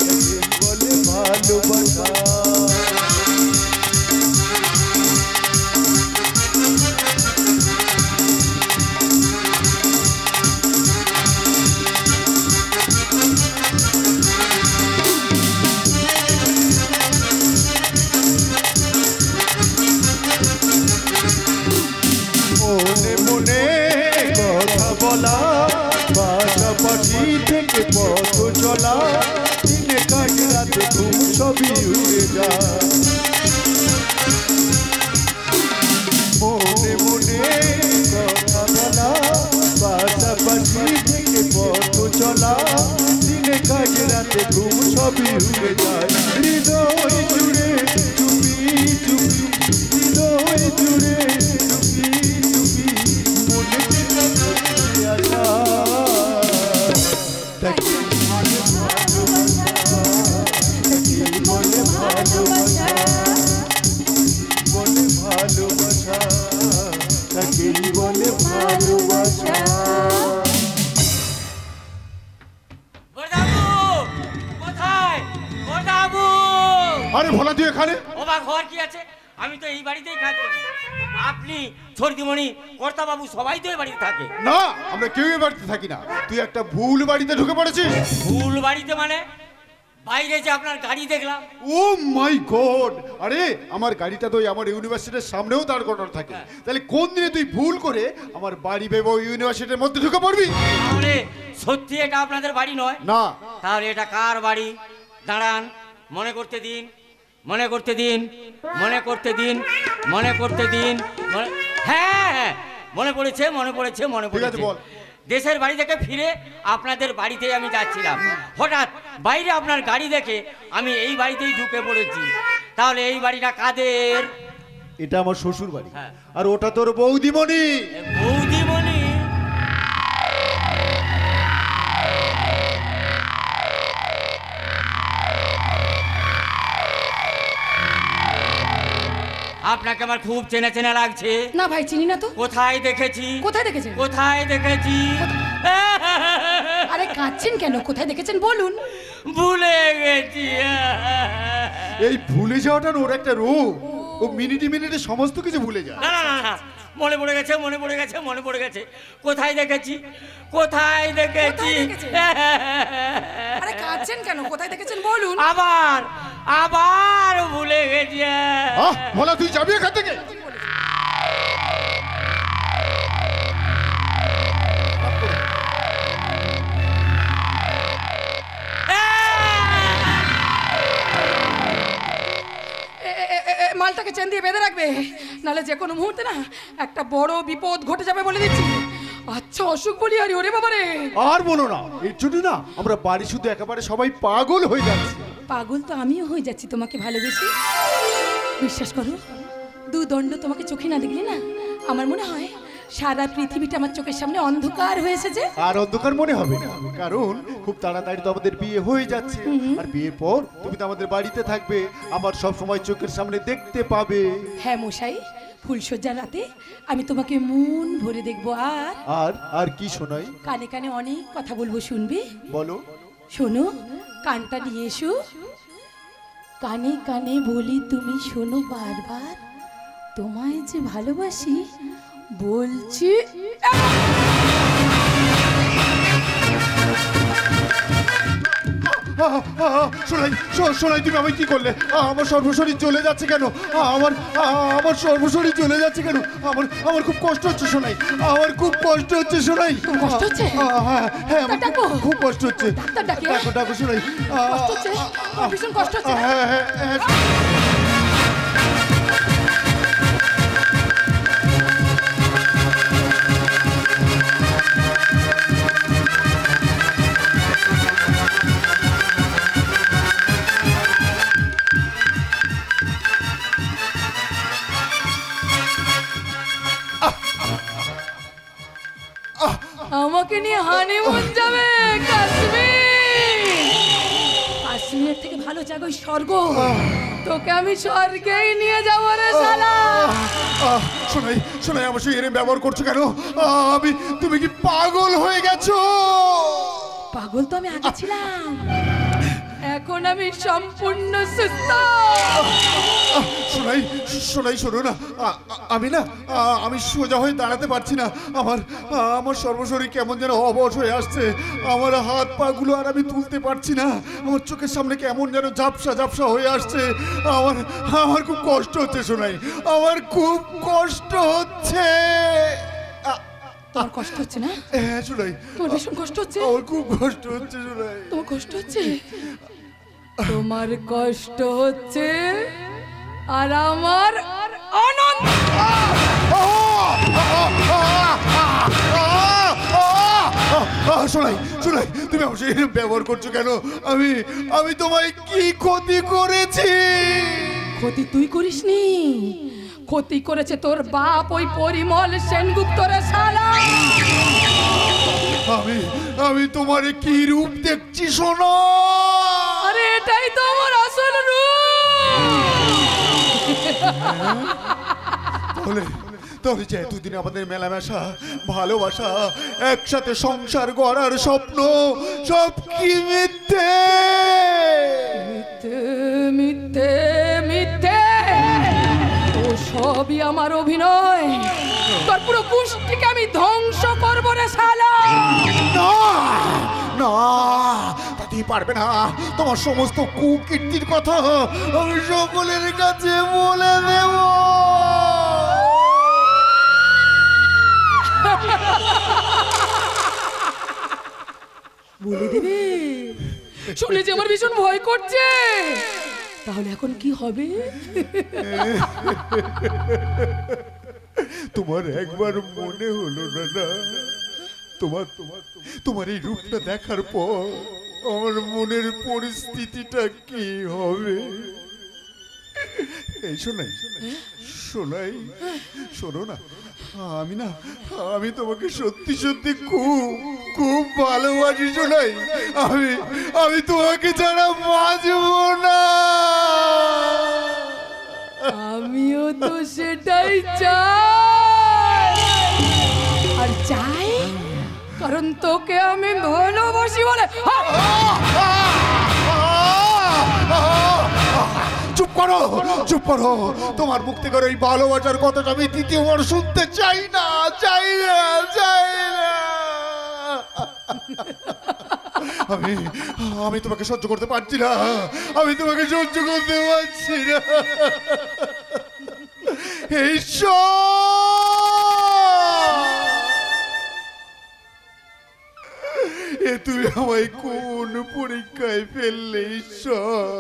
তাকেই বলে ভালোবাসা। মনে মনে কথা বলা, পাশাপাশি থেকে পথ চলা, দিনে কাজ রাতে ঘুম সবই উড়ে যায়। মনে মনে কথা বলা, পাশাপাশি থেকে পথ চলা, দিনে কাজ রাতে ঘুম সবই উড়ে যায়। হৃদয় জুড়ে চুপি চুপি, হৃদয় জুড়ে চুপি চুপি, মনেতে জাগে আশা, তাকে বলে ভালোবাসা, তাকে বলে ভালোবাসা, বলে ভালোবাসা, তাকেই বলে ভালোবাসা। বড়দাবু কোথায়? বড়দাবু! আরে ভোলা তুই এখানে? অবাক হওয়ার কি আছে? আমি তো এই বাড়িতেই কাজ করি। আপনি ছর্দিমণি কর্তাবাবু সবাই তো এই বাড়িতে থাকে। না, আমরা কেউ এই বাড়িতে থাকি না। তুই একটা ভুল বাড়িতে ঢুকে পড়েছিস। ভুল বাড়িতে মানে? বাইরে যে আপনার গাড়ি দেখলাম। ও মাই গড! আরে আমার গাড়িটা তো আমার ইউনিভার্সিটির সামনেও দাঁড় করানো থাকে। তাহলে কোন দিনে তুই ভুল করে আমার বাড়ি ভেবে ইউনিভার্সিটির মধ্যে ঢুকে পড়বি? তাহলে সত্যি এটা আপনাদের বাড়ি নয়? না। তাহলে এটা কার বাড়ি? দাঁড়ান, মনে করতে দিন, মনে করতে দিন, মনে করতে দিন, মনে করতে দিন। হ্যাঁ হ্যাঁ, মনে পড়েছে, মনে পড়েছে, মনে পড়েছে। দেশের বাড়ি থেকে ফিরে আপনাদের বাড়িতে আমি যাচ্ছিলাম, হঠাৎ বাইরে আপনার গাড়ি দেখে আমি এই বাড়িতেই ঢুকে পড়েছি। তাহলে এই বাড়িটা কাদের? এটা আমার শ্বশুর বাড়ি। আর ওটা তোর বৌদিমণি। বৌদিমণি? আপনাকে আমার খুব চেনা চেনা লাগছে। না ভাই, চিনি না তো। কোথায় দেখেছি? কোথায় দেখেছেন? কোথায় দেখেছি? আরে কাঁদছেন কেন? কোথায় দেখেছেন বলুন। ভুলে গেছি। এই ভুলে যাওয়াটা ওর একটা রোগ। ও মিনিটে মিনিটে সমস্ত কিছু ভুলে যায়। না না না, মনে পড়ে গেছে, মনে পড়ে গেছে, মনে পড়ে গেছে। কোথায় দেখেছি? কোথায় দেখেছি? আরে কাঁদছেন কেন? কোথায় দেখেছেন বলুন। আবার আবার ভুলে গেছি। ভোলা তুই যাবি এখান থেকে? মালটাকে চেন দিয়ে বেঁধে রাখবে, নাহলে যে কোনো মুহূর্তে না একটা বড় বিপদ ঘটে যাবে বলে দিচ্ছি। আচ্ছা অসুখ বলি আরে, ওরে বাবা রে। আর বলো না, এর জন্য না আমরা বাড়ি শুধু একেবারে সবাই পাগল হয়ে যাচ্ছি। পাগল তো আমিও হয়ে যাচ্ছি তোমাকে ভালোবেসে। বিশ্বাস করো, দুদণ্ড তোমাকে চোখে না দেখলে না আমার মনে হয় সারা পৃথিবীটা আমার চোখের সামনে অন্ধকার হয়ে এসেছে। আর অন্ধকার মনে হবে না, কারণ খুব তাড়াতাড়ি তো আমাদের বিয়ে হয়ে যাচ্ছে। আর বিয়ের পর তুমি তো আমাদের বাড়িতে থাকবে, আমার সব সময় চোখের সামনে দেখতে পাবে। হ্যাঁ মশাই, ফুলসজ্জার রাতে আমি তোমাকে মন ভরে দেখবো। আর আর আর কি শোনাই? কানে কানে অনেক কথা বলবো, শুনবে? বলো। শোনো, কানটা নিয়ে এসো। কানে কানে বলি তুমি শোনো বারবার, তোমায় যে ভালোবাসি বলছি। শোনাই শোনাই তুমি আমি কি করলে? আমার সর্বশরীর চলে যাচ্ছে কেন? আমার সর্বশরীর চলে যাচ্ছে কেন? আমার খুব কষ্ট হচ্ছে শোনাই, আমার খুব কষ্ট হচ্ছে শোনাই। কষ্ট হচ্ছে? হ্যাঁ আমার খুব কষ্ট হচ্ছে। ডাকো ডাকো শোনাই। কষ্ট হচ্ছে? ভীষণ কষ্ট হচ্ছে? হ্যাঁ হ্যাঁ হ্যাঁ। আমাকে নিয়ে হানিমুন যাবে কাশ্মীর। কাশ্মীরের থেকে ভালো জায়গা ওই স্বর্গ। তোকে আমি স্বর্গেই নিয়ে যাবো রে শালা। শোনাই শোনাই আমার সঙ্গে এরকম ব্যবহার করছো কেন? তুমি কি পাগল হয়ে গেছো? পাগল তো আমি আগে ছিলাম, এখন আমি সম্পূর্ণ সুস্থ। শোনাই শোনাই শোনো না, আমি সোজা হয়ে দাঁড়াতে পারছি না। আমার সর্বশরীর কেমন যেন অবশ হয়ে আসছে। আমার হাত পা গুলো আর আমি তুলতে পারছি না। আমার চোখের সামনে কেমন যেন ঝাপসা ঝাপসা হয়ে আসছে। আমার খুব কষ্ট হচ্ছে শোনাই, আমার খুব কষ্ট হচ্ছে। তোমার কষ্ট হচ্ছে না? হ্যাঁ শোনাই, তোমার ভীষণ কষ্ট হচ্ছে? আমার খুব কষ্ট হচ্ছে শোনাই। তোমার কষ্ট হচ্ছে? তোমার কষ্ট হচ্ছে আর আমার আনন্দ। শোনাই শোনাই তুমি আমার সাথে ব্যবহার করছো কেন? আমি তোমায় কি ক্ষতি করেছি? ক্ষতি তুই করিসনি, ক্ষতি করেছে তোর বাপ ওই পরিমল সেনগুপ্তর শালা। আমি তোমার কি রূপ দেখছি শোনো? আরে এটাই তো আমার আসল রূপ। তাহলে যে এতদিন আমাদের মেলামেশা ভালোবাসা একসাথে সংসার গড়ার স্বপ্ন সব কি মিথ্যে? মিথ্যে মিথ্যে মিথ্যে, ও সবই আমার অভিনয়। তোর পুরো গোষ্ঠীকে আমি ধ্বংস করবো রে শালা। না না, তাতেই পারবে না। তোমার সমস্ত কুকীর্তির কথা আমি সকলের কাছে বলে দেব। বলে দেবে? শুনে যে আমার ভীষণ ভয় করছে। তাহলে এখন কি হবে? তোমার একবার মনে হলো না তোমার এই রূপটা দেখার পর আমার মনের পরিস্থিতিটা কি হবে? এই শোনাই শোনো না, আমি তোমাকে সত্যি সত্যি খুব খুব ভালোবাসি শোনাই। আমি তোমাকে ছাড়া বাঁচব না। আমিও তো সেটাই চাই, আর চাই কারণ তোকে আমি ভালোবাসি বলে। চুপ করো। তোমার মুখ থেকে ওই ভালোবাসার কথাটা আমি দ্বিতীয়বার শুনতে চাই না। আমি তোমাকে সহ্য করতে পারছি না। এ তুমি আমায় কোন পরীক্ষায় ফেললে ঈশ্বর?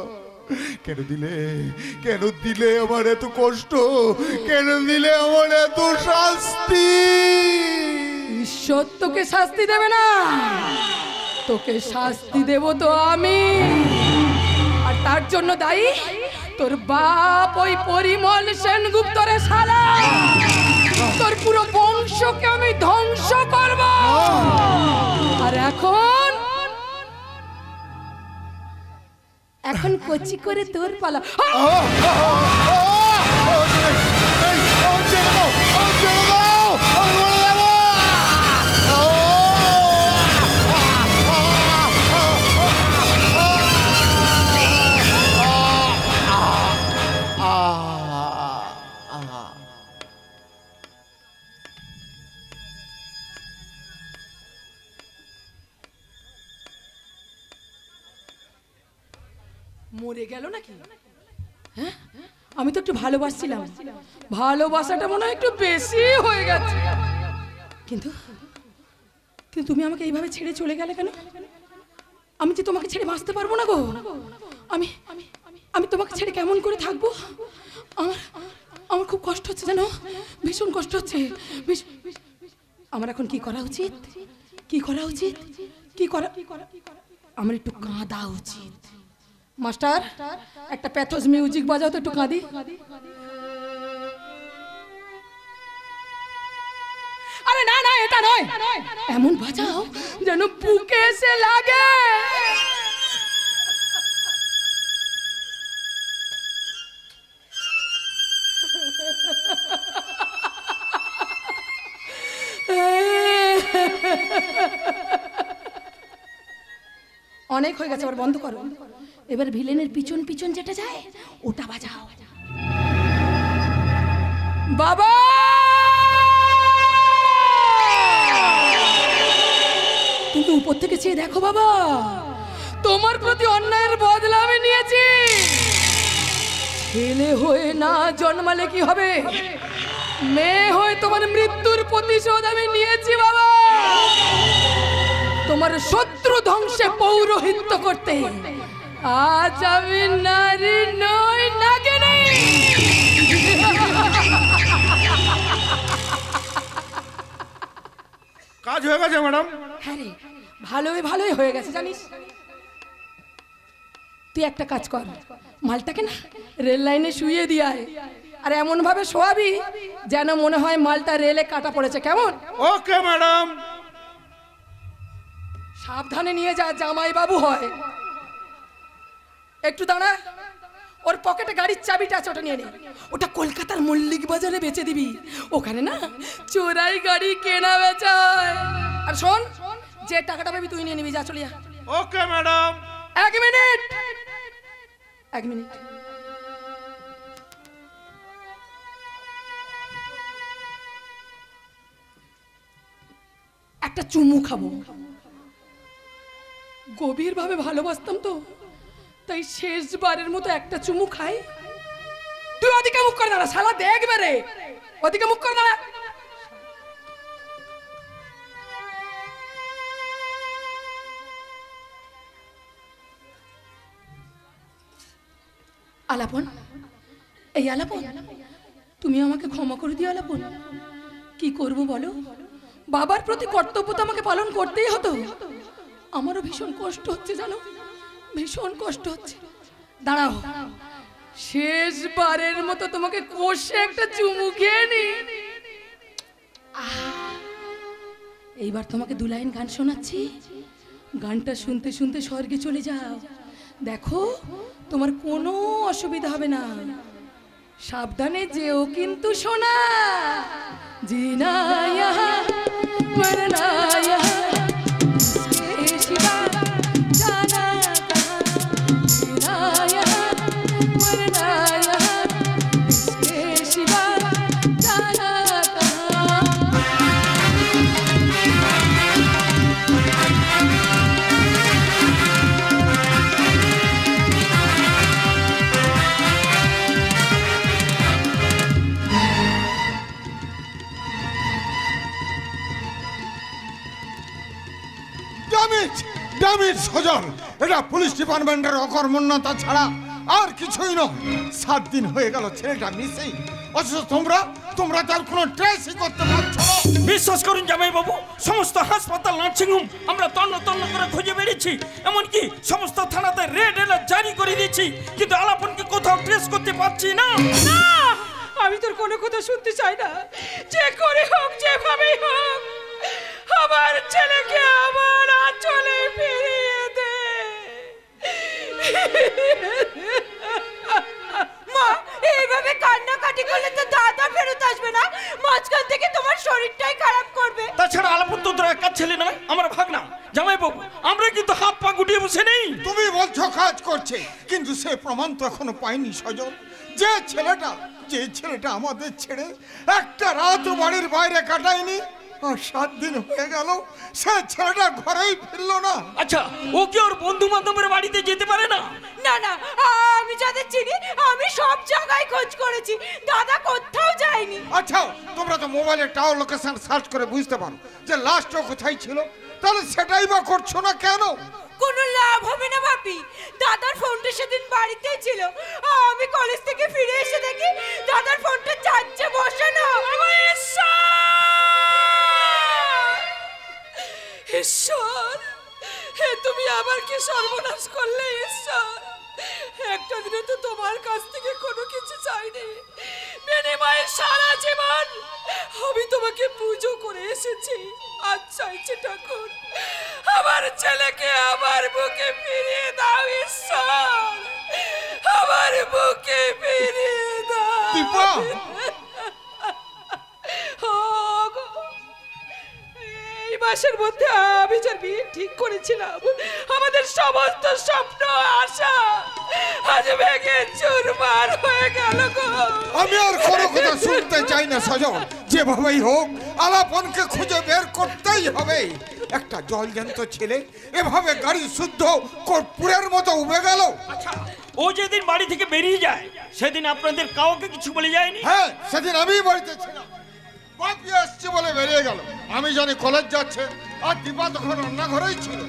কেন দিলে আমার এত কষ্ট? কেন দিলে আমার এত শাস্তি? ঈশ্বর তোকে শাস্তি দেবে না, তোকে শাস্তি দেব তো আমি। আর তার জন্য দায়ী তোর বাপ ওই পরিমল সেনগুপ্তরে শালা। তোর পুরো বংশকে আমি ধ্বংস করব। আর এখন কচি করে তোর পালা। মরে গেল নাকি? হ্যাঁ, আমি তো একটু ভালোবাসছিলাম, ভালোবাসাটা মনে হয় একটু বেশি হয়ে গেছে। কিন্তু কিন্তু তুমি আমাকে এইভাবে ছেড়ে চলে গেলে কেন? আমি যে তোমাকে ছেড়ে বাঁচতে পারবো না গো। আমি আমি তোমাকে ছেড়ে কেমন করে থাকবো? আমার আমার খুব কষ্ট হচ্ছে জানো, ভীষণ কষ্ট হচ্ছে। আমার এখন কি করা উচিত? কি করা উচিত? কি করা? আমার একটু কাঁদা উচিত। মাস্টার, একটা প্যাথোস মিউজিক বাজাও তো, একটু কাঁদি। আরে না না, এটা নয়, এমন বাজাও যেন বুকে এসে লাগে। অনেক হয়ে গেছে, আবার বন্ধ করো। এবার ভিলেনের পিছন পিছন যেটা যায় ওটা বাজাও। বাবা, তুমি উপর থেকে চেয়ে দেখো বাবা, তোমার প্রতি অন্যায়ের বদলা আমি নিয়েছি। ছেলে হয়ে না জন্মালে কি হবে, মেয়ে হয়ে তোমার মৃত্যুর প্রতিশোধ আমি নিয়েছি বাবা। তোমার শত্রু ধ্বংসে পৌরোহিত্য করতে আজ আমি নারী নই, নাগিনী। কাজ হয়ে গেছে ম্যাডাম। হ্যাঁ রে, ভালোই ভালোই হয়ে গেছে জানিস। তুই একটা কাজ কর, মালটাকে না রেল লাইনে শুইয়ে দিয়ে আয়, আর এমন ভাবে শোয়াবি যেন মনে হয় মালটা রেলে কাটা পড়েছে। কেমন? Okay madam. সাবধানে নিয়ে যা, জামাই বাবু হয়। একটু দাঁড়া, ওর পকেটে গাড়ির চাবিটা আছে, ওটা নিয়ে নে। ওটা কলকাতার মল্লিক বাজারে বেচে দিবি, ওখানে না চোরাই গাড়ি কেনা বেচা হয়। আর শোন, যে টাকাটা পাবি তুই নিয়ে নিবি, যা চলিয়া। Okay madam. এক মিনিট, এক মিনিট। একটা চুমু খাবো, গভীর ভাবে ভালোবাসতাম তো, তাই শেষবারের মতো একটা চুমু খাই। তুই ওদিকে মুখ করে দাঁড়া, শালা দেখবে রে, ওদিকে মুখ করে দাঁড়া। আলাপন, এই আলাপন, তুমি আমাকে ক্ষমা করে দিও আলাপন। কি করব বলো, বাবার প্রতি কর্তব্য তো আমাকে পালন করতেই হতো। আমারও ভীষণ কষ্ট হচ্ছে জানো, ভীষণ কষ্ট হচ্ছে। দাঁড়াও, শেষবারের মতো তোমাকে কষে একটা চুমু খেয়ে নি। এইবার তোমাকে দু লাইন গান শোনাচ্ছি, গানটা শুনতে শুনতে স্বর্গে চলে যাও। দেখো তোমার কোনো অসুবিধা হবে না, সাবধানে যেও কিন্তু সোনা। জিনা ইহা মরনা ইহা, इसके सिवा जाना कहाँ। जीना यहाँ मरना यहाँ, इसके सिवा जाना कहाँ। ড্যামেজ সজল, এটা পুলিশ ডিপার্টমেন্টের অকর্মণ্যতা ছাড়া আর কিছুই নয়। 7 দিন হয়ে গেল ছেলেটা মিসিং, অথচ তোমরা তার কোনো ট্রেসই করতে পারছো না। বিশ্বাস করুন জামাই বাবু, সমস্ত হাসপাতাল, নার্সিংহোম আমরা তন্ন তন্ন করে খুঁজে বেরিয়েছি, এমনকি সমস্ত থানাতে রেড অ্যালার্ট জারি করে দিয়েছি, কিন্তু আলাপনকে কোথাও ট্রেস করতে পারছি না। আমি তোর কোনো কথা শুনতে চাই না, যে করে হোক যেভাবেই হোক আমার ছেলেকে আমার আঁচলে ফিরিয়ে দে। মা, এইভাবে কান্নাকাটি করলে তো দাদা ফেরত আসবে না, মাঝখান থেকে তোমার শরীরটাই খারাপ করবে। তাছাড়া আলাপন তো তোর একা ছেলে নয়, আমার ভাগনা। জামাই বাবু, আমরা কিন্তু হাত পা গুটিয়ে বসে নেই। তুমি বলছো কাজ করছে, কিন্তু সে প্রমাণ তো এখনো পাইনি সজল। যে ছেলেটা আমাদের ছেড়ে একটা রাত বাড়ির বাইরে কাটায়নি, আর 7 দিন হয়ে গেল সে ছেলেটা ঘরেই ফিরলো না। আচ্ছা, ও কি ওর বন্ধু বান্ধবের বাড়িতে যেতে পারে না? না না, আমি যাদের চিনি আমি সব জায়গায় খোঁজ করেছি, দাদা কোথাও যায়নি। আচ্ছা, তোমরা তো মোবাইলে টাওয়ার লোকেশন সার্চ করে বুঝতে পারো যে লাস্ট ও কোথায় ছিল, তাহলে সেটাই বা করছো না কেন? কোনো লাভ হবে না বাপি, দাদার ফোনটা সেদিন বাড়িতেই ছিল। আমি কলেজ থেকে ফিরে এসে দেখি দাদার ফোনটা চার্জে বসানো। ঈশ্বর, হে তুমি আবার কি সর্বনাশ করলে ঈশ্বর। একটা দিনে তো তোমার কাছ থেকে কোনো কিছু চাইনি, বিনিময়ে সারা জীবন আমি তোমাকে পুজো করে এসেছি। আজ চাইছি ঠাকুর, আমার ছেলেকে আমার বুকে ফিরিয়ে দাও ঈশ্বর, আমার বুকে ফিরিয়ে দাও। দীপা, এই মাসের মধ্যে আমি যার বিয়ে ঠিক করেছিলাম, আমাদের সমস্ত স্বপ্ন আশা আজ ভেঙে চুরমার হয়ে গেল গো। আমি আর কোনো কথা শুনতে চাই না সজল, যেভাবেই হোক আলাপনকে খুঁজে বের করতেই হবে। একটা জলজ্যান্ত ছেলে এভাবে গাড়ি শুদ্ধ কর্পূরের মতো উবে গেল। আচ্ছা, ও যেদিন বাড়ি থেকে বেরিয়ে যায় সেদিন আপনাদের কাউকে কিছু বলে যায়নি? হ্যাঁ, সেদিন আমি বাড়িতে ছিলাম, বাপি আসছে বলে বেরিয়ে গেল। আমি জানি কলেজ যাচ্ছে, আর দীপা তখন রান্নাঘরেই ছিল।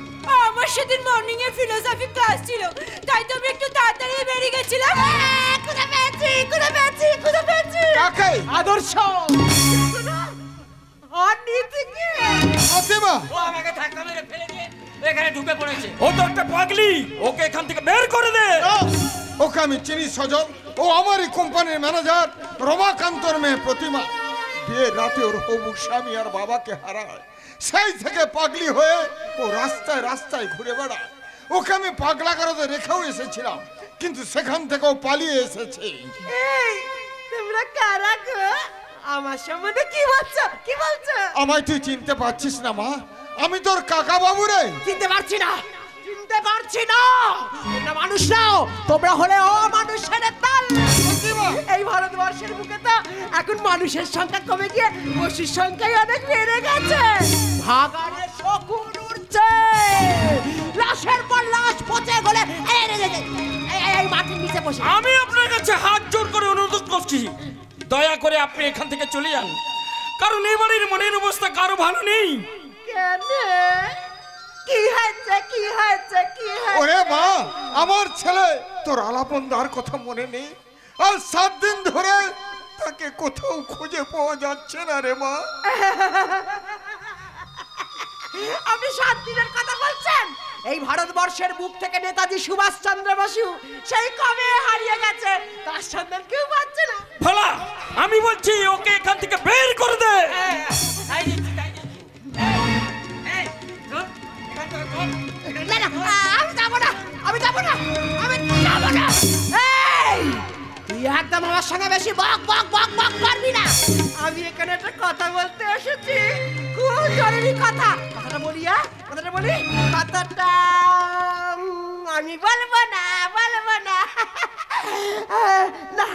আমার সেদিন মর্নিং এ ফিলোসফি ক্লাস ছিল, তাই তো আমি একটু তাড়াতাড়ি বেরিয়ে গেছিলাম। কোথা পেয়েছি কাকে? আদর্শ আর নীতিকে। ফাতেমা, ও আমাকে ধাক্কা মেরে ফেলে দিয়ে এখানে ঢুকে পড়েছে। ও তো একটা পাগলি, ওকে এখান থেকে বের করে দে। ওকে আমি চিনি সজল, ও আমারই কোম্পানির ম্যানেজার রমাকান্তর মেয়ে প্রতিমা। বিয়ের রাতে ওর হবু স্বামী আর বাবাকে হারায়, সেই থেকে পাগলি হয়ে ও রাস্তায় রাস্তায় ঘুরে বেড়ায়। ওকে আমি পাগলা গারদে রেখেও এসেছিলাম, কিন্তু সেখান থেকে ও পালিয়ে এসেছে। এই তোমরা কারা গো? আমার সম্বন্ধে কি বলছো? আমায় তুই চিনতে পারছিস না মা? আমি তোর কাকা বাবু রে। চিনতে পারছি না। তোমরা মানুষ নাও, তোমরা হলে অমানুষের দল। এই ভারতবর্ষের বুকে তো এখন মানুষের সংখ্যা কমে গিয়ে পশুর সংখ্যাই অনেক বেড়ে গেছে। ভাগাড়ে শকুন উড়ছে, লাশের পর লাশ পচে গলে এই মাটির নিচে বসে। আমি আপনার কাছে হাত জোর করে অনুরোধ করছি, দয়া করে আপনি এখান থেকে চলে যান, কারণ এই বাড়ির মনের অবস্থা কারো ভালো নেই। কেন? কি হয়েছে? ওরে মা, আমার ছেলে তোর আলাপনদার কথা মনে নেই? আর 7 দিন ধরে তাকে কোথাও খুঁজে পাওয়া যাচ্ছে না রে মা। আপনি 7 দিনের কথা বলছেন? এই ভারতবর্ষের বুক থেকে নেতাজি সুভাষচন্দ্র বসু সেই কবে হারিয়ে গেছে, তার সন্ধান কেউ পাচ্ছে না। ভালা, আমি বলছি ওকে এখান থেকে বের করে দে। আমি যাব না। এই, তুই একদম আমার সঙ্গে বেশি বক করবি না। আমি এখানে একটা কথা বলতে এসেছি, খুব জরুরি কথা। কথাটা বলি। কথাটা আমি বলবো না। না,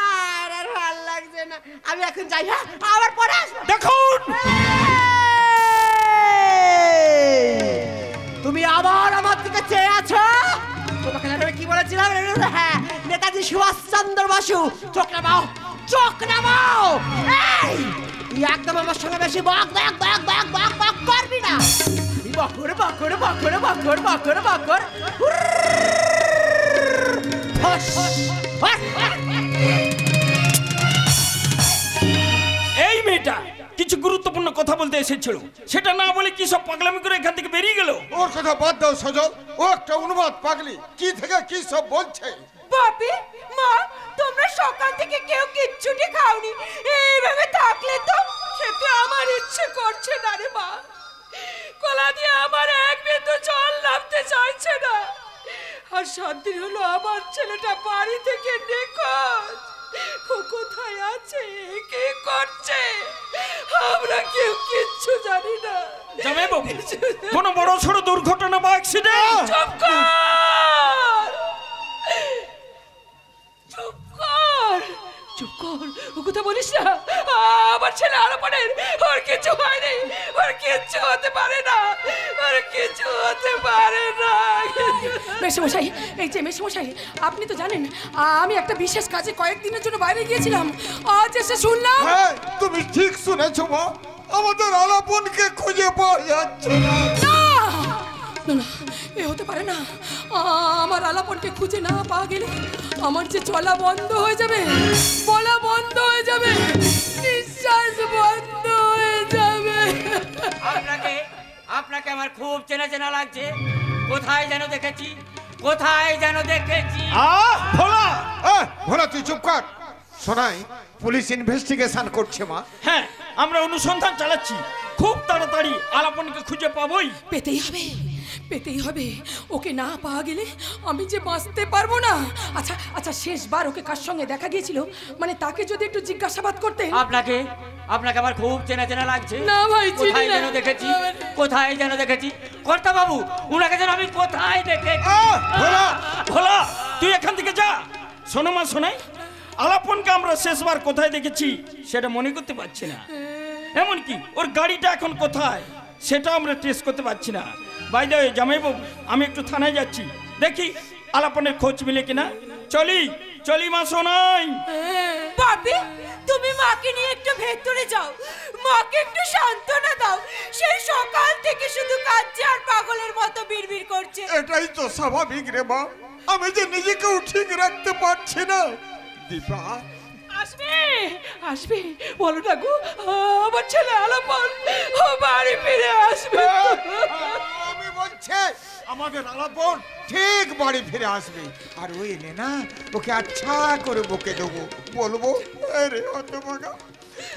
আর ভাল লাগছে না। আমি এখন যাই, হ্যাঁ, আবার পরে আসবো। দেখুন, তুমি আবার আমার দিকে চেয়ে আছো। তোমাকে আমি কি বলেছিলাম? হ্যাঁ, নেতাজি সুভাষচন্দ্র বসু। চোখ নামাও। এই, তুই একদম আমার সঙ্গে বেশি বক করবি না। বকর। এই মেয়েটা কিছু গুরুত্বপূর্ণ কথা বলতে এসেছিল, সেটা না বলে কি সব পাগলামি করে এখান থেকে বেরিয়ে গেল। ওর কথা বাদ দাও সজল, ও একটা উন্মাদ পাগলি, কি থেকে কি সব বলছে। বাপি, মা, তোমরা সকাল থেকে কেউ কিচ্ছুটি খাওনি। এইভাবে থাকলে তো খেতে আমার ইচ্ছে করছে না রে মা। কলা দিয়ে আমার এক বিন্দু জল নামতে চাইছে না। আর 7 দিন হলো আমার ছেলেটা বাড়ি থেকে নিখোঁজ। ও কোথায় আছে, কি করছে, আমরা কেউ কিচ্ছু জানি না। জামাইবাবু, কোনো বড় সড় দুর্ঘটনা বা অ্যাক্সিডেন্ট? চুপ কর। চুপ কর, ও কথা বলিস না। আমার ছেলে আলাপনের, ওর কিছু হয়নি, ওর কিচ্ছু হতে পারে না, ওর কিছু হতে পারে না। মেসোমশাই, এই যে মেসোমশাই, আপনি তো জানেন আমি একটা বিশেষ কাজে কয়েকদিনের জন্য বাইরে গিয়েছিলাম। আজ এসে শুনলাম। হ্যাঁ, তুমি ঠিক শুনেছো মা, আমাদের আলাপনকে খুঁজে পাওয়া যাচ্ছে না। না না, এ হতে পারে না। আমার আলাপনকে খুঁজে না পাওয়া গেলে আমার যে চলা বন্ধ হয়ে যাবে, বলা বন্ধ হয়ে যাবে, নিঃশ্বাস বন্ধ হয়ে যাবে। আপনাকে আপনাকে আমার খুব চেনা চেনা লাগছে। কোথায় যেন দেখেছি, কোথায় যেন দেখেছি। ভোলা, ভোলা তুই চুপ কর। শোনাই, পুলিশ ইনভেস্টিগেশন করছে মা। হ্যাঁ, আমরা অনুসন্ধান চালাচ্ছি। খুব তাড়াতাড়ি আলাপনকে খুঁজে পাবোই। পেতেই হবে, পেতেই হবে। ওকে না পাওয়া গেলে আমি যে বাঁচতে পারবো না। আচ্ছা আচ্ছা, শেষবার ওকে কার সঙ্গে দেখা গিয়েছিল, মানে তাকে যদি একটু জিজ্ঞাসাবাদ করতে। আপনাকে আপনাকে আমার খুব চেনা চেনা লাগছে। না ভাই, কোথায় যেন দেখেছি, কোথায় যেন দেখেছি। কর্তা বাবু, উনাকে যেন আমি কোথায় দেখেছি। ভোলা, ভোলা তুই এখান থেকে যা। শোনো মা, শোনাই, আলাপনকে আমরা শেষবার কোথায় দেখেছি সেটা মনে করতে পারছি না। এমনকি ওর গাড়িটা এখন কোথায় সেটা আমরা টেস্ট করতে পারছি না। বাই দ্য ওয়ে জামাইবাবু, আমি একটু থানায় যাচ্ছি, দেখি আলাপনের খোঁজ মিলে কিনা। চলি চলি মা, শোনাই। বাপি, তুমি মাকে নিয়ে একটু ভেতরে যাও, মাকে একটু সান্ত্বনা দাও। সেই সকাল থেকে শুধু কাঁদছে আর পাগলের মতো বিড়বিড় করছে। এটাই তো স্বাভাবিক রে মা, আমি যে নিজেকেও ঠিক রাখতে পারছি না। দীপা আসবে, আসবে, বলো না গো, আমার ছেলে আলাপন ও বাড়ি ফিরে আসবে। আমি বলছি আমাদের আলাপন ঠিক বাড়ি ফিরে আসবে। আর ওই এলে না, ওকে আচ্ছা করে বকে দেবো, বলবো আরে হতভাগা,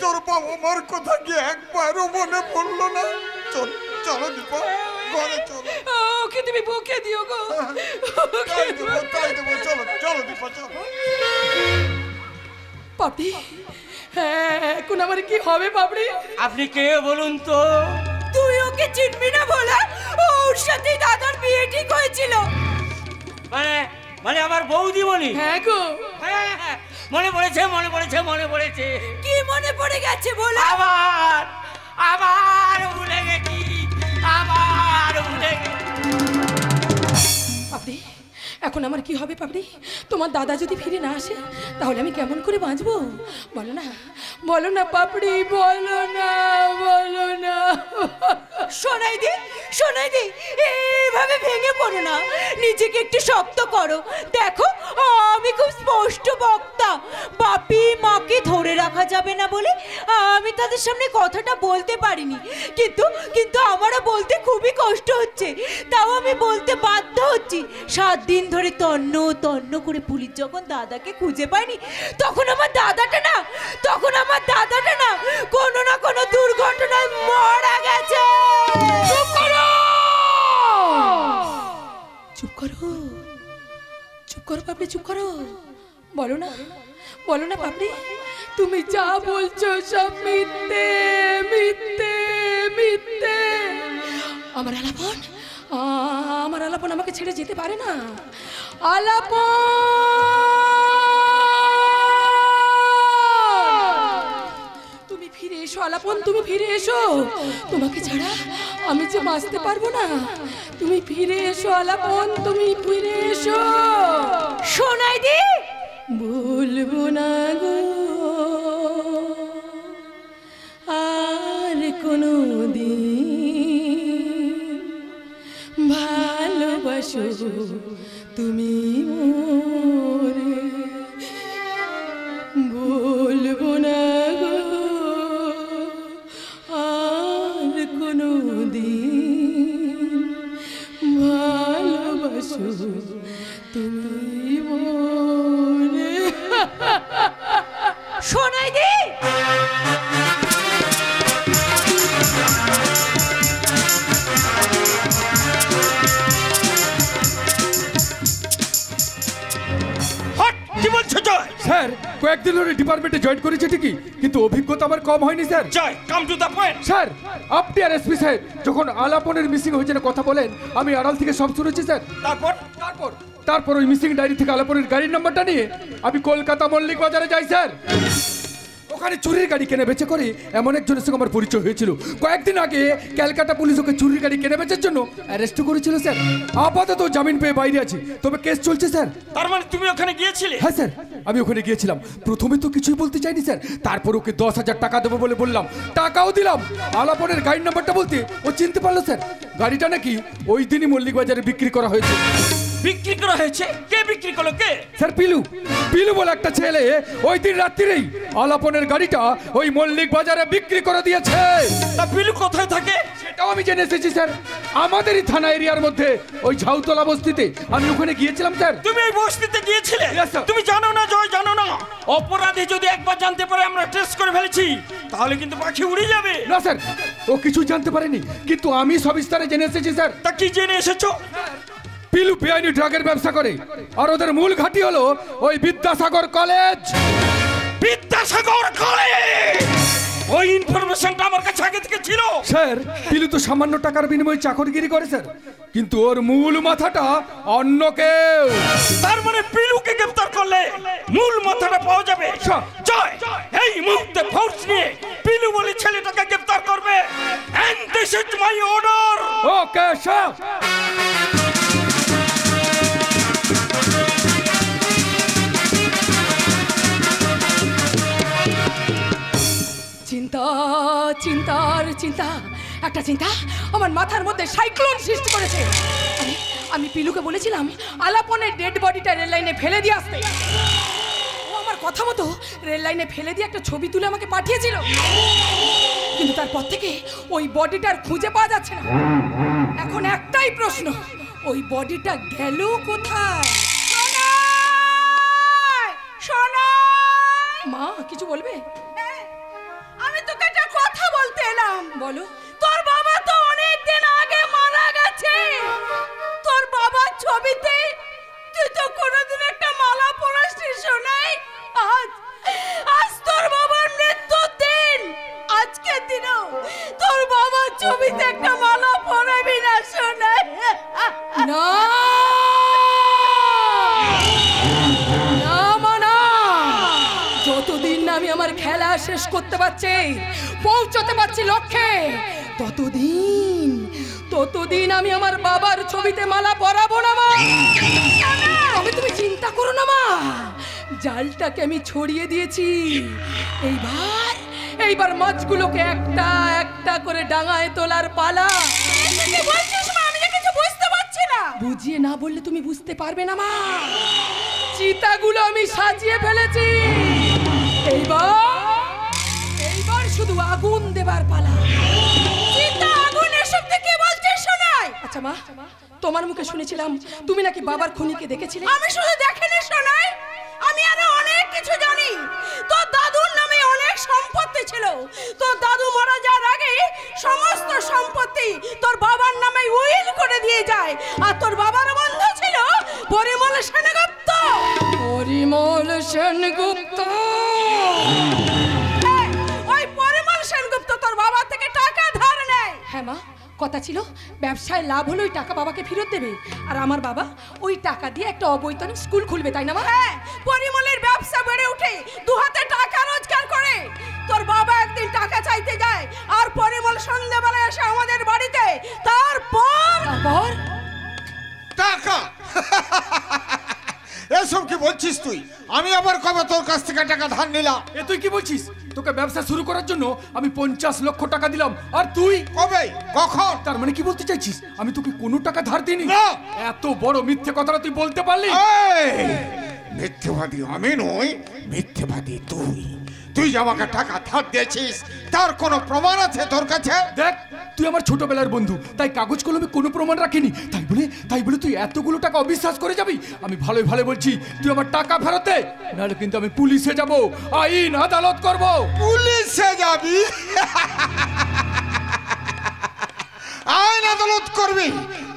তোর বাবা মার কথা কি একবারও মনে পড়লো না। চল চলো দীপা, ঘরে চলো। ওকে তুমি বকে দিও গো। তাই দেবো, তাই দেবো, চলো চলো দীপা, চলো। পাপড়ি, হ্যাঁ, এখন আমার কি হবে পাপড়ি? আপনি কে বলুন তো? তুই ওকে চিনবি না বলা, ওর সাথে দাদার বিয়ে ঠিক হয়েছিল। মানে মানে আমার বৌদি বলি। হ্যাঁ গো, হ্যাঁ, মনে পড়েছে, মনে পড়েছে, মনে পড়েছে। কি মনে পড়ে গেছে বলা? আবার আবার ভুলে গেছি, আবার ভুলে গেছি। পাপড়ি, এখন আমার কি হবে পাপড়ি? তোমার দাদা যদি ফিরে না আসে তাহলে আমি কেমন করে বাঁচবো? বলো না, বলো না পাপড়ি, বলো না, বলো না। শোনাই দি, শোনাই দি, এইভাবে ভেঙে পড়ো না, নিজেকে একটু শক্ত করো। দেখো, আমি খুব স্পষ্ট বক্তা। বাপি মাকে ধরে রাখা যাবে না বলে আমি তাদের সামনে কথাটা বলতে পারিনি, কিন্তু কিন্তু আমারও বলতে খুবই কষ্ট হচ্ছে, তাও আমি বলতে বাধ্য হচ্ছি। 7 দিন ধরে তন্ন তন্ন করে পুলিশ যখন দাদাকে খুঁজে পায়নি, তখন আমার দাদাটা না, তখন আমার দাদাটা না কোনো না কোনো দুর্ঘটনায় মারা গেছে। চুপ করো, চুপ করো, চুপ করো পাপড়ি, চুপ করো। বলো না, বলো না পাপড়ি, তুমি যা বলছো সব মিথ্যে, মিথ্যে, মিথ্যে। আমার আলাপন, আমার আলাপন আমাকে ছেড়ে যেতে পারে না। আলাপন, তুমি ফিরে এসো আলাপন, তুমি ফিরে এসো। তোমাকে ছাড়া আমি যে বাঁচতে পারবো না। তুমি ফিরে এসো আলাপন, তুমি ফিরে এসো। শোনাই দি, বলবো না গো আর কোনো দিন, ভালোবাসো তুমি মোরে। বলবো না গো আর কোনো দিন, ভালোবাসো তুমি মোরে। শোনাই দি। কি বলছো জয়? স্যার, কয়েকদিন ধরে ডিপার্টমেন্টে জয়েন করেছে ঠিকই, কিন্তু অভিজ্ঞতা আমার কম হয়নি sir. Joy, come to the point. Sir, আপনি আর এসপি সাহেব যখন আলাপনের মিসিং হয়েছে কথা বলেন, আমি আড়াল থেকে সব শুনেছি স্যার। তারপর তারপর তারপর ওই মিসিং ডায়েরি থেকে আলাপনের গাড়ির নাম্বারটা নিয়ে আমি কলকাতা মল্লিক বাজারে যাই স্যার। ওখানে চুরির গাড়ি কেনে বেচে করে এমন একজনের সঙ্গে আমার পরিচয় হয়েছিল। কয়েকদিন আগে ক্যালকাটা পুলিশ ওকে চুরির গাড়ি কেনে বেচার জন্য অ্যারেস্ট করেছিল স্যার। আপাতত জামিন পেয়ে বাইরে আছে, তবে কেস চলছে স্যার। তার মানে তুমি ওখানে গিয়েছিলে? হ্যাঁ স্যার, আমি ওখানে গিয়েছিলাম। প্রথমে তো কিছুই বলতে চাইনি স্যার, তারপর ওকে 10,000 টাকা দেবো বলে বললাম, টাকাও দিলাম। আলাপনের গাড়ির নাম্বারটা বলতে ও চিনতে পারলো স্যার। গাড়িটা নাকি ওই দিনই মল্লিক বাজারে বিক্রি করা হয়েছে। বিক্রি করা হয়েছে? কে বিক্রি করলো? কে? স্যার পিলু, পিলু বলে একটা ছেলে ওই দিন রাত্রিরেই আলাপনের গাড়িটা ওই মল্লিক বাজারে বিক্রি করে দিয়েছে। তা পিলু কোথায় থাকে? সেটাও আমি জেনে এসেছি স্যার, আমাদেরই থানা এরিয়ার মধ্যে ওই ঝাউতলা বস্তিতে। আমি ওখানে গিয়েছিলাম স্যার। তুমি এই বস্তিতে গিয়েছিলে? Yes, sir. তুমি জানো না জয়, জানো না অপরাধী যদি একবার জানতে পারে আমরা টেস্ট করে ফেলেছি, তাহলে কিন্তু পাখি উড়ে যাবে। না স্যার, ও কিছু জানতে পারেনি, কিন্তু আমি সবিস্তারে জেনে এসেছি স্যার। তা কি জেনে এসেছো? পিলু বেআইনি ড্রাগের ব্যবসা করে, আর ওদের মূল ঘাঁটি হলো ওই বিদ্যাসাগর কলেজ। বিদ্যাসাগর কলেজ? ওই ইনফরমেশনটা আমার কাছে আগে থেকে ছিল স্যার। পিলু তো সামান্য টাকার বিনিময়ে চাকরগিরি করে স্যার, কিন্তু ওর মূল মাথাটা অন্য কেউ। তার মানে পিলুকে গ্রেফতার করলে মূল মাথাটা পাওয়া যাবে। জয় এই মুহূর্তে ফোর্স নিয়ে পিলু বলে ছেলেটাকে গ্রেফতার করবে। And this is my order. Okay sir. চিন্তা, চিন্তার চিন্তা, একটা চিন্তা আমার মাথার মধ্যে সাইক্লোন সৃষ্টি করেছে। আমি পিলুকে বলেছিলাম আলাপনের ডেড বডিটা রেল লাইনে ফেলে দিয়ে আসতে। ও আমার কথা মতো রেল লাইনে ফেলে দিয়ে একটা ছবি তুলে আমাকে পাঠিয়েছিল, কিন্তু তারপর থেকে ওই বডিটার খুঁজে পাওয়া যাচ্ছে না। এখন একটাই প্রশ্ন, ওই বডিটা গেল কোথায়? মা কিছু বলবে? আমি তোকে একটা কথা বলতে এলাম। বলো। তোর বাবা তো অনেক দিন আগে মারা গেছে। তোর বাবার ছবিতে তুই তো কোনোদিন একটা মালা পরাসনি শোনাই। আজ তোর বাবার মৃত্যুর দিন। আজকের দিনেও তোর বাবার ছবিতে একটা মালা পরাবি না শোনাই? না না মানা, যতদিন না আমি আমার খেলা শেষ করতে পারছি, পৌঁছতে পারছি লক্ষ্যে, ততদিন আমি আমার বাবার ছবিতে মালা পরাবো না মা। তুমি চিন্তা করো না মা, জালটাকে আমি ছড়িয়ে দিয়েছি। এইবার মাছগুলোকে একটা একটা করে ডাঙায় তোলার পালা। কি বলছিস মা? আমি কিছু বুঝতে পারছি না। বুঝিয়ে না বললে তুমি বুঝতে পারবে না মা। চিতাগুলো আমি সাজিয়ে ফেলেছি, এইবার শুধু আগুন দেবার পালা। চিতা আগুন এসব কি বলছিস শোনাই? আচ্ছা মা, তোমার মুখে শুনেছিলাম তুমি নাকি বাবার খুনিকে দেখেছিলে। আমি শুধু দেখিনি শোনাই, আমি আরো অনেক কিছু জানি। তোর দাদুর নামে অনেক সম্পত্তি ছিল। তোর দাদু মারা যাওয়ার আগে সমস্ত সম্পত্তি তোর বাবার নামে উইল করে দিয়ে যায়। আর তোর বাবার বন্ধু ছিল পরিমল সেনগুপ্ত। পরিমল সেনগুপ্ত? ওই পরিমল সেনগুপ্ত তোর বাবা থেকে টাকা ধার নেয়। হ্যাঁ মা, কথা ছিল ব্যবসায় লাভ হলে ওই টাকা বাবাকে ফেরত দেবে, আর আমার বাবা ওই টাকা দিয়ে একটা অবৈতনিক স্কুল খুলবে, তাই না মা? হ্যাঁ, পরিমলের ব্যবসা বেড়ে ওঠে, দু হাতে টাকা রোজগার করে। তোর বাবা একদিন টাকা চাইতে যায়, আর পরিমল সন্ধ্যাবেলায় এসে আমাদের বাড়িতে। তারপর টাকা? এসব কি বলছিস তুই? আমি আবার কবে তোর কাছ থেকে টাকা ধার নিলাম? এ তুই কি বলছিস? তোকে ব্যবসা শুরু করার জন্য আমি 50 লক্ষ টাকা দিলাম, আর তুই? কবে? কখন? তার মানে কি বলতে চাইছিস আমি তোকে কোনো টাকা ধার দিইনি? না। এত বড় মিথ্যে কথাটা তুই বলতে পারলি? মিথ্যেবাদী আমি নই, মিথ্যেবাদী তুই। তুই যে আমাকে টাকা ধার দিয়েছিস তার কোনো প্রমাণ আছে তোর কাছে? দেখ, তুই আমার ছোটবেলার বন্ধু, তাই কাগজ কলমে কোনো প্রমাণ রাখিনি। তাই বলে তুই এতগুলো টাকা অবিশ্বাস করে যাবি? আমি ভালোই ভালো বলছি, তুই আমার টাকা ফেরত দে, নাহলে কিন্তু আমি পুলিশে যাব, আইন আদালত করব। পুলিশে যাবি? আইন আদালত করবি,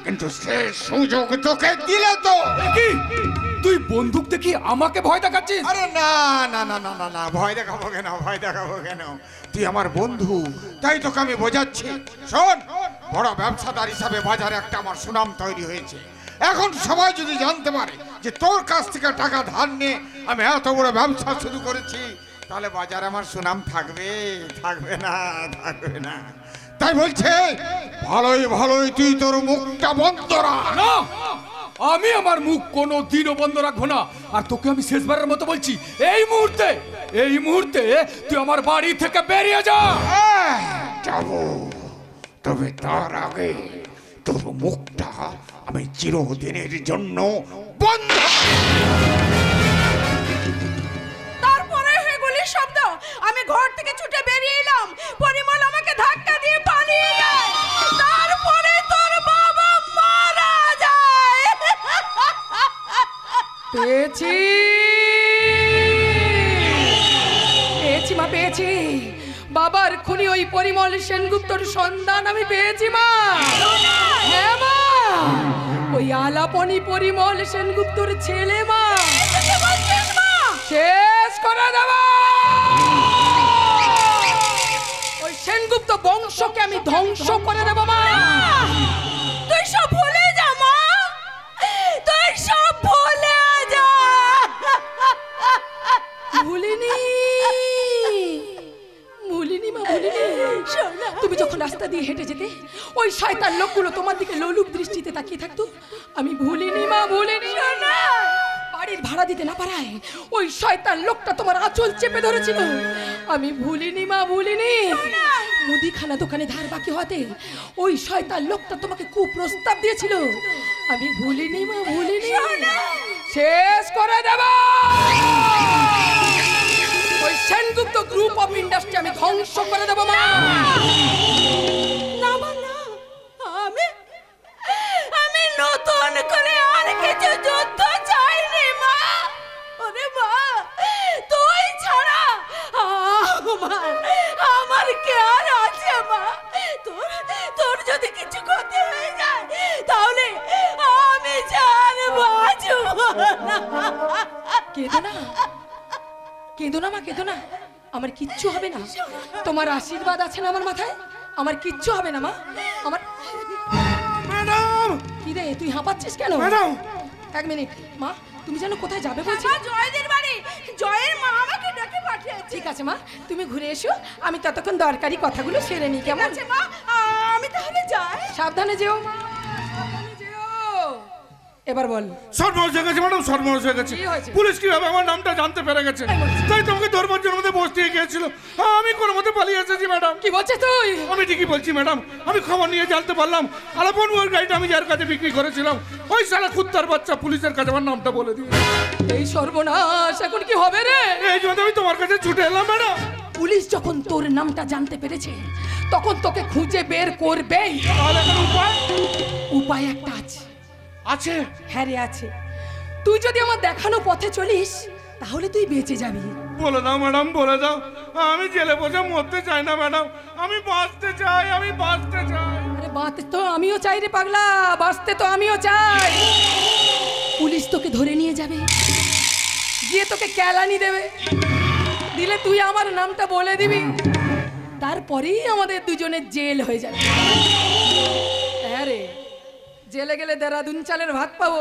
কিন্তু সে সুযোগ তোকে দিলে তো। কি তুই বন্দুক দেখি আমাকে ভয় দেখাচ্ছিস? আরে না না না না না না, ভয় দেখাবো কেন? ভয় দেখাবো কেন? তুই আমার বন্ধু, তাই তোকে আমি বোঝাচ্ছি। শোন, বড় ব্যবসাদার হিসাবে বাজারে একটা আমার সুনাম তৈরি হয়েছে। এখন সবাই যদি জানতে পারে যে তোর কাছ থেকে টাকা ধার নিয়ে আমি এত বড় ব্যবসা শুরু করেছি, তাহলে বাজারে আমার সুনাম থাকবে? থাকবে না, থাকবে না। তাই বলছে ভালোই ভালোই তুই তোর মুখটা বন্ধ রাখ। না, আমি আমার মুখ কোনো দিনও বন্ধ রাখবো না। আর তোকে আমি শেষবারের মতো বলছি, এই মুহূর্তে তুই আমার বাড়ি থেকে বেরিয়ে যা। যাবো, তবে তার আগে তোর মুখটা আমি চিরদিনের জন্য বন্ধ। তারপরে এগুলি শব্দ, আমি ঘর থেকে ছুটে বেরিয়ে এলাম। পরিমল আমাকে ধাক্কা দিয়ে পালিয়ে যায়। তারপরে তোর বাবা মারা যায়। পেয়েছি মা, পেয়েছি। বাবার খুনি ওই পরিমল সেনগুপ্তর সন্ধান আমি পেয়েছি মা। হ্যাঁ মা, ওই আলাপনি পরিমল সেনগুপ্তর ছেলে মা। শেষ করে দেব ওই সেনগুপ্ত বংশকে, আমি ধ্বংস করে দেব মা। তুই সব ভুলে যা মা, তুই সব ভুলে যা। ভুলিনি মা, ভুলিনি। তুমি যখন রাস্তা দিয়ে হেঁটে যেতে, ওই শয়তান লোকগুলো তোমার দিকে লোলুপ দৃষ্টিতে তাকিয়ে থাকতো। আমি ভুলিনি মা, ভুলিনি। বাড়ির ভাড়া দিতে না পারায় ওই শয়তান লোকটা তোমার আঁচল চেপে ধরেছিল। আমি ভুলিনি মা, ভুলিনি। মুদিখানা দোকানে ধার বাকি হতে ওই শয়তান লোকটা তোমাকে কুপ্রস্তাব দিয়েছিল। আমি ভুলিনি মা, ভুলিনি। শেষ করে দেব ওই সেনগুপ্ত গ্রুপ অফ ইন্ডাস্ট্রি, আমি ধ্বংস করে দেব মা। না মা, না, আমি নতুন করে আর কিছু যুদ্ধ চাইনি মা। ওরে মা, তুই ছাড়া আমার কে আর আছে মা? তোর যদি কিছু ক্ষতি হয়ে যায়, তাহলে আমি জান বাঁচব না। কেঁদো না, কেঁদো না মা, কেঁদো না। আমার কিচ্ছু হবে না। তোমার আশীর্বাদ আছে না আমার মাথায়, আমার কিচ্ছু হবে না মা। আমার ম্যাডাম, কি রে, তুই হাঁপাচ্ছিস কেন? ম্যাডাম, এক মিনিট মা, তুমি জানো কোথায় যাবে বলছি? জয়দের বাড়ি, জয়ের মা আমাকে ডাকে পাঠিয়েছে। ঠিক আছে মা, তুমি ঘুরে এসো, আমি ততক্ষণ দরকারি কথাগুলো সেরে নিই, কেমন? আছে মা, আমি তাহলে যাই। সাবধানে যেও মা, সাবধানে যেও। এবার বল। সর্বনাশ হয়ে গেছে ম্যাডাম, সর্বনাশ হয়ে গেছে। কি হয়েছে? পুলিশ কিভাবে আমার নামটা জানতে পেরে গেছে, তাই তোমাকে ধরবার জন্য আমাদের বসতে গিয়েছিল। আমি কোনো মতে পালিয়ে এসেছি ম্যাডাম। কি বলছিস তুই? আমি ঠিকই বলছি ম্যাডাম। আমি খবর নিয়ে জানতে পারলাম আলাপন মোড় গাড়িটা আমি যার কাছে বিক্রি করেছিলাম, ওই শালা কুত্তার বাচ্চা পুলিশের কাছে আমার নামটা বলে দিয়ে। এই সর্বনাশ, এখন কি হবে রে? এই জন্য আমি তোমার কাছে ছুটে এলাম ম্যাডাম। পুলিশ যখন তোর নামটা জানতে পেরেছে, তখন তোকে খুঁজে বের করবেই। তাহলে কোনো উপায়? উপায় একটা আছে। আছে? হ্যাঁ রে, আছে। তুই যদি আমার দেখানো পথে চলিস, তাহলে তুই বেঁচে যাবি। বলে দাও ম্যাডাম, বলে দাও। আমি জেলে বসে মরতে চাই না ম্যাডাম, আমি বাঁচতে চাই, আমি বাঁচতে চাই। আরে বাঁচতে তো আমিও চাই রে পাগলা, বাঁচতে তো আমিও চাই। পুলিশ তোকে ধরে নিয়ে যাবে, গিয়ে তোকে কেলানি দেবে, দিলে তুই আমার নামটা বলে দিবি, তারপরেই আমাদের দুজনের জেল হয়ে যাবে। হ্যাঁ রে, জেলে গেলে দেরাদুন চালের ভাত পাবো,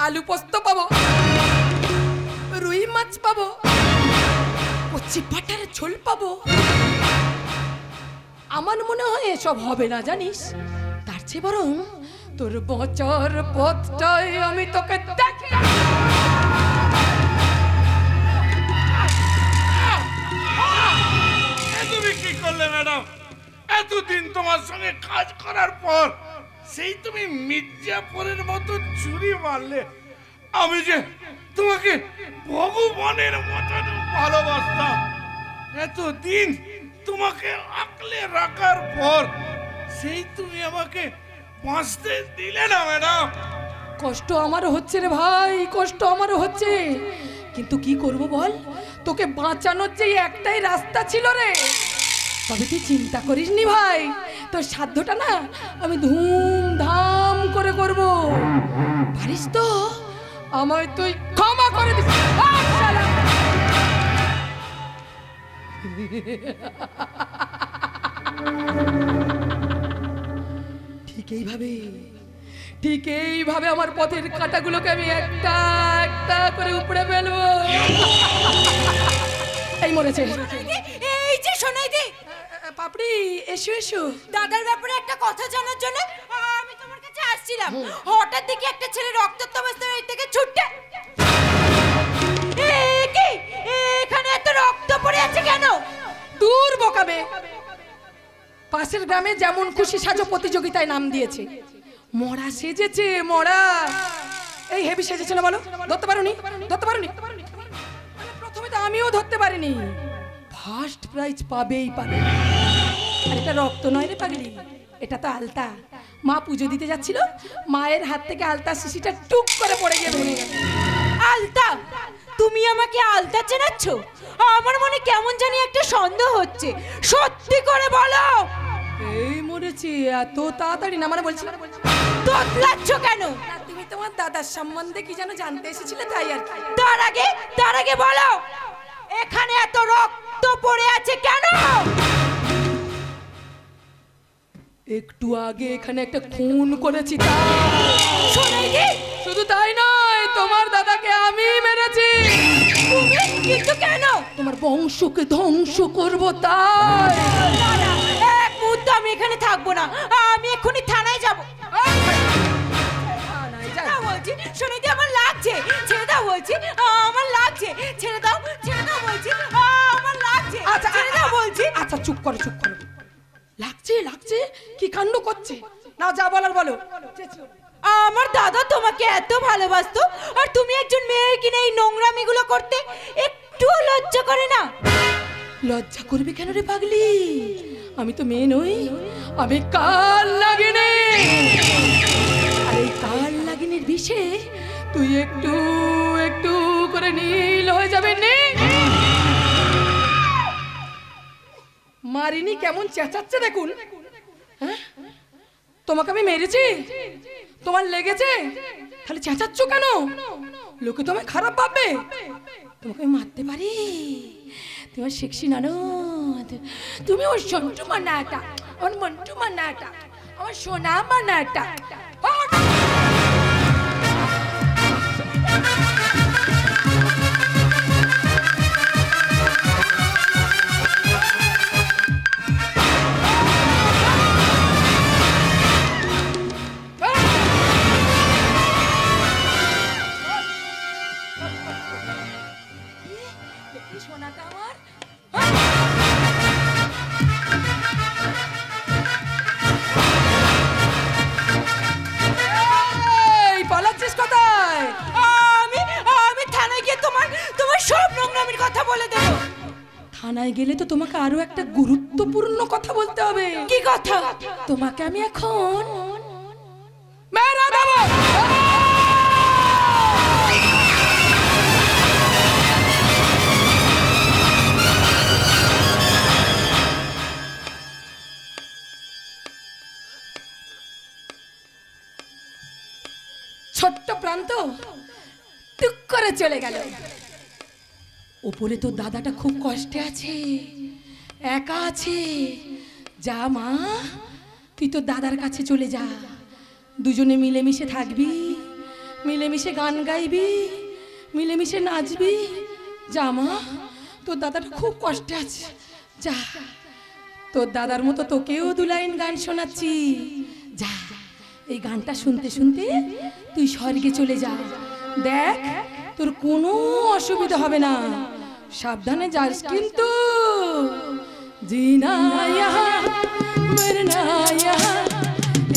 আলু পোস্ত পাবো, রুই মাছ পাবো, কচি পাটার ঝোল পাবো। আমার মনে হয় এসব হবে না জানিস, তার চেয়ে বরং তোর বচার পথটাই আমি তোকে দেখি। তুমি কি করলে ম্যাডাম? এতদিন তোমার সঙ্গে কাজ করার পর সেই তুমি মির্জাপুরের মতো চুরি মারলে। আমি যে তোমাকে ভগবানের মতন ভালোবাসতাম, এতদিন তোমাকে আঁকলে রাখার পর সেই তুমি আমাকে বাঁচতে দিলে না ম্যাডাম। কষ্ট আমারও হচ্ছে রে ভাই, কষ্ট আমারও হচ্ছে, কিন্তু কি করব বল? তোকে বাঁচানোর যে একটাই রাস্তা ছিল রে। তবে তুই চিন্তা করিস নি ভাই, তোর সাধ্যটা না আমি ধুমধাম করে করব। পারিস তো? আমায় তুই ক্ষমা করে দিস। ঠিক এইভাবে ঠিক এইভাবে আমার পথের কাঁটাগুলোকে আমি একটা একটা করে উপড়ে ফেলবো। এই মরেছে। এই যে শোনাই দি পাপড়ি, এসো এসো। দাদার ব্যাপারে একটা কথা জানার জন্য আমি তোমার কাছে আসছিলাম। হঠাৎ দেখি একটা ছেলে রক্তাক্ত অবস্থায় এই থেকে ছুটে। কি এখানে এত রক্ত পড়ে আছে কেন? দূর বোকাবে, পাশের গ্রামে যেমন খুশি সাজো প্রতিযোগিতায় নাম দিয়েছে, মরা সেজেছে মরা। এই হেভি সেজেছে না বলো? ধরতে পারোনি? ধরতে পারোনি? প্রথমে তো আমিও ধরতে পারিনি। ফার্স্ট প্রাইজ পাবেই পাবে। আর এটা রক্ত নয় রে পাগলি, এটা তো আলতা। মা পুজো দিতে যাচ্ছিল, মায়ের হাত থেকে আলতা শিশিটা টুক করে পড়ে গিয়ে ভেঙে গেল। আলতা? তুমি আমাকে আলতা চেনাচ্ছ? আমার মনে কেমন জানি একটা সন্দেহ হচ্ছে, সত্যি করে বলো। এই মরেছি, এত তাড়াতাড়ি না মানে বলছি। তোতলাচ্ছ কেন? তুমি তোমার দাদার সম্বন্ধে কি যেন জানতে এসেছিলে তাই আর কি। তার আগে বলো এখানে এত রক্ত পড়ে আছে কেন? একটু আগে এখানে একটা খুন করেছি। শুধু তাই নয়, তোমার দাদাকে আমি মেরেছি। কিন্তু কেন? তোমার বংশকে ধ্বংস করব তাই। এক মুহূর্ত আমি এখানে থাকবো না, আমি এক্ষুনি থানায় যাবো। বলছি শুনে দি, আমার লাগছে, ছেড়ে দাও বলছি, আমার লাগছে, ছেড়ে দাও বলছি, আমার লাগছে, ছেড়ে দাও বলছি। আচ্ছা চুপ করো চুপ করো। লাগছে কি কাণ্ড করছে? না যা বলার বলো। আমার দাদা তোমাকে এত ভালোবাসতো, আর তুমি একজন মেয়ে কিনে এই নোংরামিগুলো করতে একটু লজ্জা করে না? লজ্জা করবে কেন রে পাগলি? আমি তো মেয়ে নই, আমি কাল লাগিনি। আর এই কাল লাগিনির বিষে তুই একটু একটু করে নীল হয়ে যাবে। মারিনি, কেমন চেঁচাচ্ছে দেখুন। হ্যাঁ, তোমাকে আমি মেরেছি, তোমার লেগেছে, তাহলে চেঁচাচ্ছ কেন? লোকে তোমায় খারাপ ভাববে। তোমাকে আমি মারতে পারি, তোমার সেক্সি ননদ, তুমি ওর সন্টু মানাটা, আমার মন্টু মানাটা, আমার সোনা মানাটা। পালাচ্ছিস কোথায়? আমি থানায় গিয়ে তোমার সব নোংরামির কথা বলে দেবো। থানায় গেলে তো তোমাকে আরো একটা গুরুত্বপূর্ণ কথা বলতে হবে। কি কথা? তোমাকে আমি এখন মেরে দেবো। ছোট্ট প্রান্ত টুক করে চলে গেল। ওপরে তো দাদাটা খুব কষ্টে আছে, একা আছে। যা মা, তুই তো দাদার কাছে চলে যা, দুজনে মিলেমিশে থাকবি, মিলেমিশে গান গাইবি, মিলেমিশে নাচবি। যা মা, তোর দাদাটা খুব কষ্টে আছে, যা। তোর দাদার মতো তোকেও দু লাইন গান শোনাচ্ছি, যা। এই গানটা শুনতে শুনতে তুই স্বর্গে চলে যা। দেখ, তোর কোনো অসুবিধা হবে না, সাবধানে যাস কিন্তু। জিনা ইহা মরনা ইহা,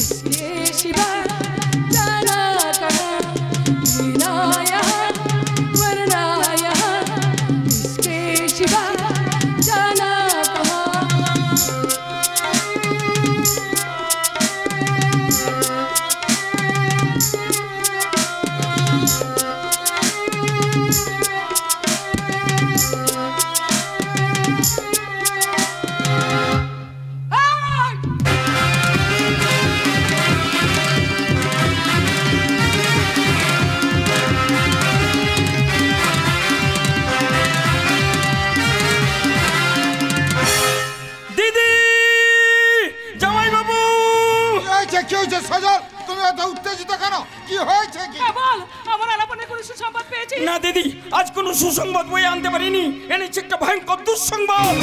ইসকে সিवा जाना कहाँ। जीना यहाँ मरना यहाँ, इसके सिवा जाना कहाँ। হয়েছে কি হয়েছে সজল? তুমি এত উত্তেজিত কেন? কি হয়েছে কি? বল, আমার আলাপনের কোনো সুসংবাদ পেয়েছিস? না দিদি, আজ কোনো সুসংবাদ বই আনতে পারিনি। এনেছি একটা ভয়ঙ্কর দুঃসংবাদ।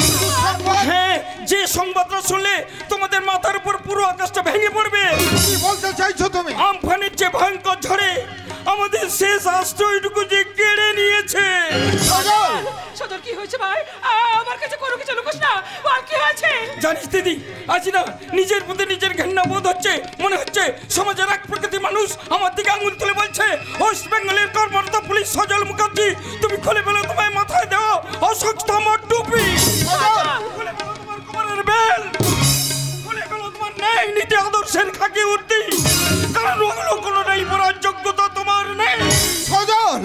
হ্যাঁ, যে সংবাদটা শুনলে তোমাদের মাথার উপর পুরো আকাশটা ভেঙে পড়বে। কি বলতে চাইছো তুমি? আমফানের যে ভয়ঙ্কর ঝড়ে আমাদের শেষ আশ্রয়টুকু যে কেড়ে নিয়েছে। সজল, সজল কি হয়েছে ভাই? আমার কাছে কোনো কিছু লুকোস না, বল কি হয়েছে? জানিস দিদি, আজ না নিজের প্রতি নিজের ঘৃণা বোধ হচ্ছে। মনে হচ্ছে সমাজের এক প্রকৃতির মানুষ আমার দিকে আঙুল তুলে বলছে, ওয়েস্ট বেঙ্গলের কর্মরত পুলিশ সজল মুখার্জি, তুমি খুলে ফেলো তোমায় মাথায় দেওয়া অসুস্থম টুপি, খুলে ফেলো তোমার কোমরের বেল, খুলে ফেলো তোমার ন্যায় নীতি আদর্শের খাকি উর্দি, কারণ ওগুলো কোনোটাই পড়ার যোগ্যতা তোমার নেই। সজল,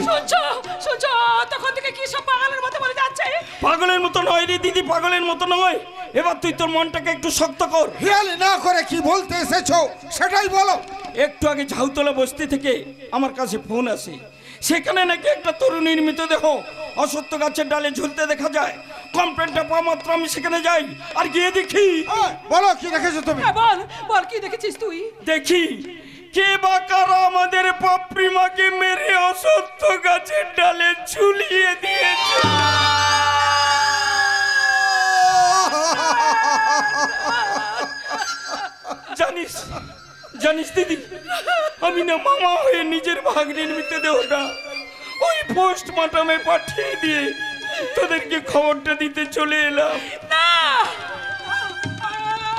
শুনছো তখন থেকে কি সব পাগলের মতো বলে যাচ্ছে? পাগলের মতো নয় রে দিদি, পাগলের মতো নয়। এবার তুই তোর মনটাকে একটু শক্ত কর। হিয়ালি না করে কি বলতে এসেছো সেটাই বলো। একটু আগে ঝাউতলা বস্তি থেকে আমার কাছে ফোন আসে। সেখানে নাকি একটা তরুণীর মৃতদেহ অসত্য গাছের ডালে ঝুলতে দেখা যায়। কমপ্লেনটা পাওয়া মাত্র আমি সেখানে যাই আর গিয়ে দেখি। বলো কি দেখেছো তুমি? বল বল কি দেখেছিস তুই? দেখি কে বা কারা আমাদের পাপ্রিমাকে মেরে অসত্য গাছের ডালে ঝুলিয়ে দিয়েছে। জানিস জানিস দিদি, আমি না মামা হয়ে নিজের ভাগ্নের মৃতদেহটা ওই পোস্টমর্টমে পাঠিয়ে দিয়ে তোদেরকে খবরটা দিতে চলে এলাম। না,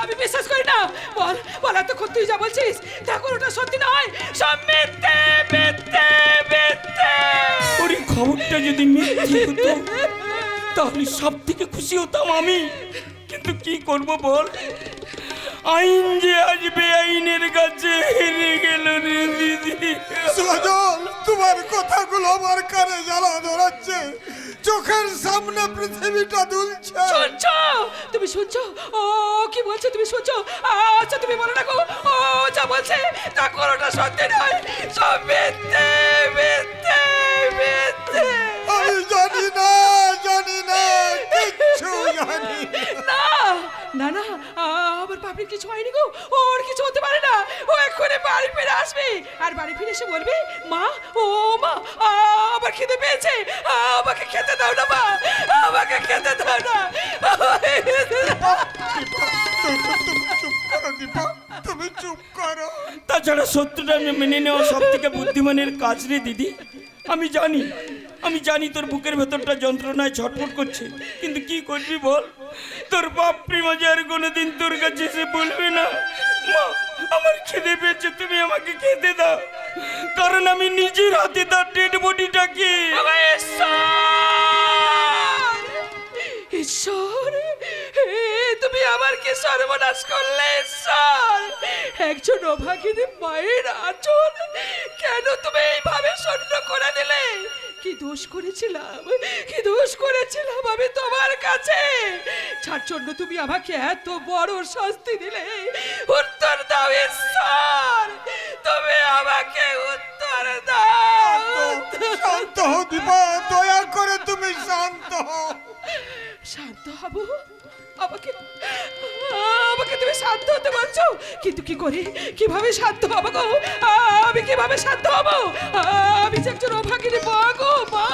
আমি বিশ্বাস করি না। বল বল, এতক্ষণ তুই যা বলছিস ঠাকুর ওটা সত্যি নয়, সব মিথ্যে মিথ্যে মিথ্যে। ওর খবরটা যদি মিথ্যে হতো তাহলে সব থেকে খুশি হতাম আমি। কিন্তু কি করব বল, আইন যে আসবে আইনের কাছে হেরে গেল রে দিদি। সজল, তোমার কথাগুলো আমার কানে জ্বালা ধরাচ্ছে। চোখের সামনে পৃথিবীটা দুলছে। শুনছো? তুমি শুনছো? ও কি বলছে তুমি শুনছো? আচ্ছা তুমি বলো না গো, ও যা বলছে তা কোনোটা সত্যি নয়, সব মিথ্যে মিথ্যে মিথ্যে। আমি জানি না কিচ্ছু জানি না না না, আমার পাপির কিছু হয়নি গো, ওর কিছু হতে পারে না। ও এক্ষুনি বাড়ি ফিরে আসবে, আর বাড়ি ফিরে এসে বলবে, মা ও মা আমার খিদে পেয়েছে, আমাকে খেতে দাও না মা, আমাকে খেতে দাও না। তুমি চুপ করো। তাছাড়া সত্যটা মেনে নেওয়া সব থেকে বুদ্ধিমানের কাজ রে দিদি। আমি জানি তোর বুকের ভেতরটা যন্ত্রণায় ছটফট করছে, কিন্তু কি করবি বল? তোর বাপরি মাঝে আর কোনোদিন তোর কাছে এসে বলবে না, মা আমার খিদে পেয়েছে, তুমি আমাকে খেতে দাও, কারণ আমি নিজের হাতে তার ডেড বডিটাকে। ঈশ্বর, তুমি আমার কি সর্বনাশ করলে ঈশ্বর! একজন অভাগিনী মায়ের আঁচল কেন তুমি এইভাবে শূন্য করে দিলে? কি দোষ করেছিলাম আমি তোমার কাছে, যার জন্য তুমি আমাকে এত বড় শাস্তি দিলে? উত্তর দাও ঈশ্বর, তুমি আমাকে উত্তর দাও। শান্ত হও দীপা, দয়া করে তুমি শান্ত হও। শান্ত হব? আমাকে তুমি শান্ত হতে বলছো, কিন্তু কি করে, কিভাবে শান্ত হব গো? আমি কিভাবে শান্ত হব? আমি যে একজন অভাগিনী মা গো, মা,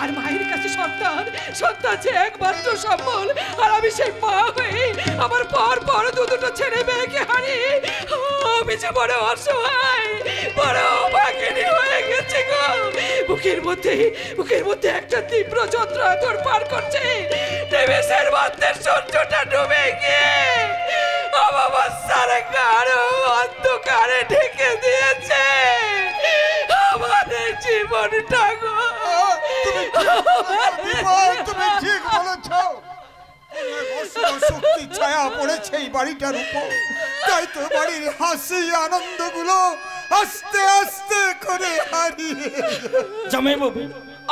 আর মায়ের কাছে সন্তান যে একমাত্র সম্বল, আর আমি সেই মা হয়ে আমার পর দুটো ছেলে মেয়েকে হারিয়ে আমি যে বড় অসহায়, বড় অভাগিনী হয়ে গেছে গো। বুকের মধ্যে একটা তীব্র যন্ত্রণা তোড়পাড় করছে। দেবেশের মধ্যে সূর্যটা ডুবে গিয়ে অমাবস্যার গাঢ় অন্ধকারে ঢেকে দিয়েছে আমার জীবনটা গো। তুমি ঠিক বলেছ, শক্তি ছায়া পড়েছে এই বাড়িটার উপর, তাই তো বাড়ির হাসি আনন্দগুলো আস্তে আস্তে করে হারিয়ে। জামাইবাবু,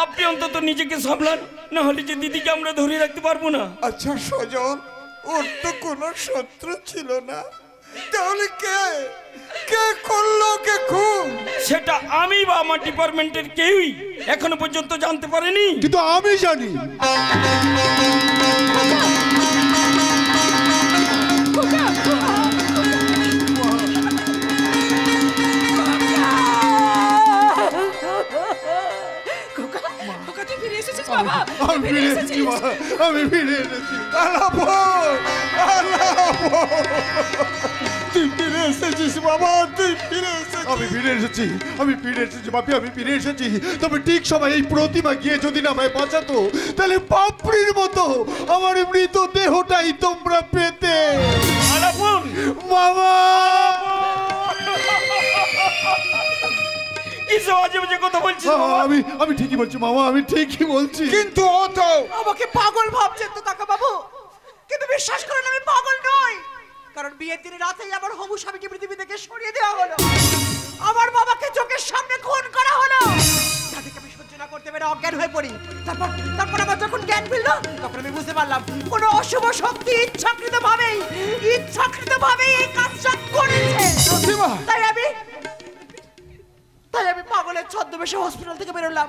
আপনি অন্তত নিজেকে সামলান, না হলে যে দিদিকে আমরা ধরে রাখতে পারবো না। আচ্ছা সজন, ওর তো কোনো শত্রু ছিল না, তাহলে কে করলো কে খুন? সেটা আমি বা আমার ডিপার্টমেন্টের কেউই এখনো পর্যন্ত জানতে পারেনি, কিন্তু আমি জানি। আমি ফিরে এসেছি। তুই ফিরে এসেছিস বাবা, তুই ফিরে এসেছিস। আমি ফিরে এসেছি, আমি ফিরে এসেছি বাপি, আমি ফিরে এসেছি। তবে ঠিক সময় এই প্রতিমা গিয়ে যদি না আমায় বাঁচাতো, তাহলে পাপড়ির মতো আমার মৃত দেহটাই তোমরা পেতে। মামা আমি ঠিকই বলছি মামা, আমি ঠিকই বলছি। কিন্তু ও তো আমাকে পাগল ভাবছেন তো কাকা বাবু, কিন্তু বিশ্বাস করুন আমি পাগল নই। কারণ বিয়ের দিনের রাতেই আমার হবু স্বামীকে পৃথিবী থেকে সরিয়ে দেওয়া হলো, আমার বাবাকে চোখের সামনে খুন করা হলো, যাদেরকে আমি সহ্য না করতে পেরে অজ্ঞান হয়ে পড়ি। তারপর আমার যখন জ্ঞান ফিরল, তখন আমি বুঝতে পারলাম কোন অশুভ শক্তি ইচ্ছাকৃতভাবেই এই কাজটা করেছে। তাই আমি পাগলের ছদ্মবেশে হসপিটাল থেকে বেরোলাম,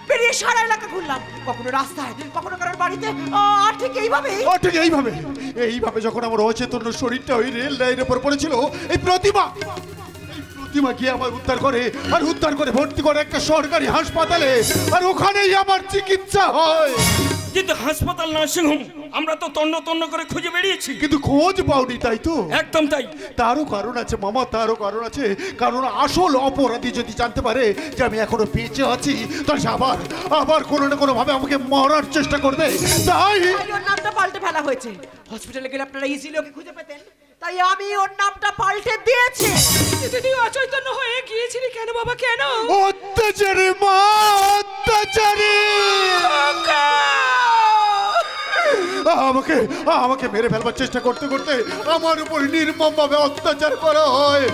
বেরিয়ে সারা এলাকা ঘুরলাম, কখনো রাস্তায়, কখনো কারোর বাড়িতে, আর ঠিক এইভাবে যখন আমার অচেতন শরীরটা ওই রেল লাইনের উপর পড়েছিল, এই প্রতিমা গিয়ে আমার উদ্ধার করে ভর্তি করে একটা সরকারি হাসপাতালে, আর ওখানেই আমার চিকিৎসা হয়। কিন্তু হাসপাতাল নার্সিংহোম আমরা তো তন্ন করে খুঁজে বেরিয়েছি, কিন্তু খোঁজ পাওনি, তাই তো? একদম তাই। তারও কারণ আছে মামা, তারও কারণ আছে। কারণ আসল অপরাধী যদি জানতে পারে যে আমি এখনো বেঁচে আছি, তাহলে আবার কোনো না কোনো ভাবে আমাকে মারার চেষ্টা করবে। তাই ওর নামটা পাল্টে ফেলা হয়েছে। হসপিটালে গেলে আপনারা ইজিলি ওকে খুঁজে পেতেন, তাই আমি ওর নামটা পাল্টে দিয়েছি। তুই অচৈতন্য হয়ে গিয়েছিলি কেন বাবা, কেন? অত্যাচারে মা, অত্যাচারে আমাকে মেরে ফেলবার চেষ্টা করতে আমার উপর নির্মম ভাবে অত্যাচার করা হয়।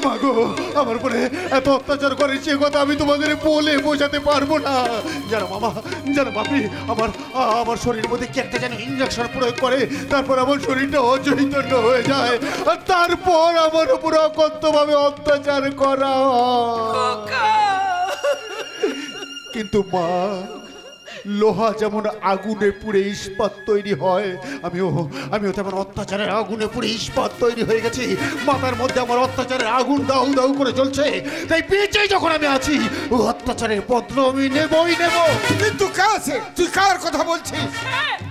মা গো, আমার উপরে এত অত্যাচার করে সে কথা আমি তোমাদের বলে বোঝাতে পারবো না। জানো মামা, জানো বাপি, আমার শরীরের মধ্যে কি একটা যেন ইঞ্জেকশন প্রয়োগ করে, তারপর আমার শরীরটা অচৈতন্য হয়ে যায়, আর তারপর আমার উপর অকথ্যভাবে অত্যাচার করা হয়। কিন্তু মা, লোহা যেমন আগুনে পুড়ে ইস্পাত তৈরি হয়, আমিও তেমন অত্যাচারের আগুনে পুড়ে ইস্পাত তৈরি হয়ে গেছি। মাথার মধ্যে আমার অত্যাচারের আগুন দাউ দাউ করে জ্বলছে। তাই বেঁচে যখন আমি আছি, ও অত্যাচারের পত্র আমি নেবই নেব। কিন্তু তুই কার কথা বলছিস?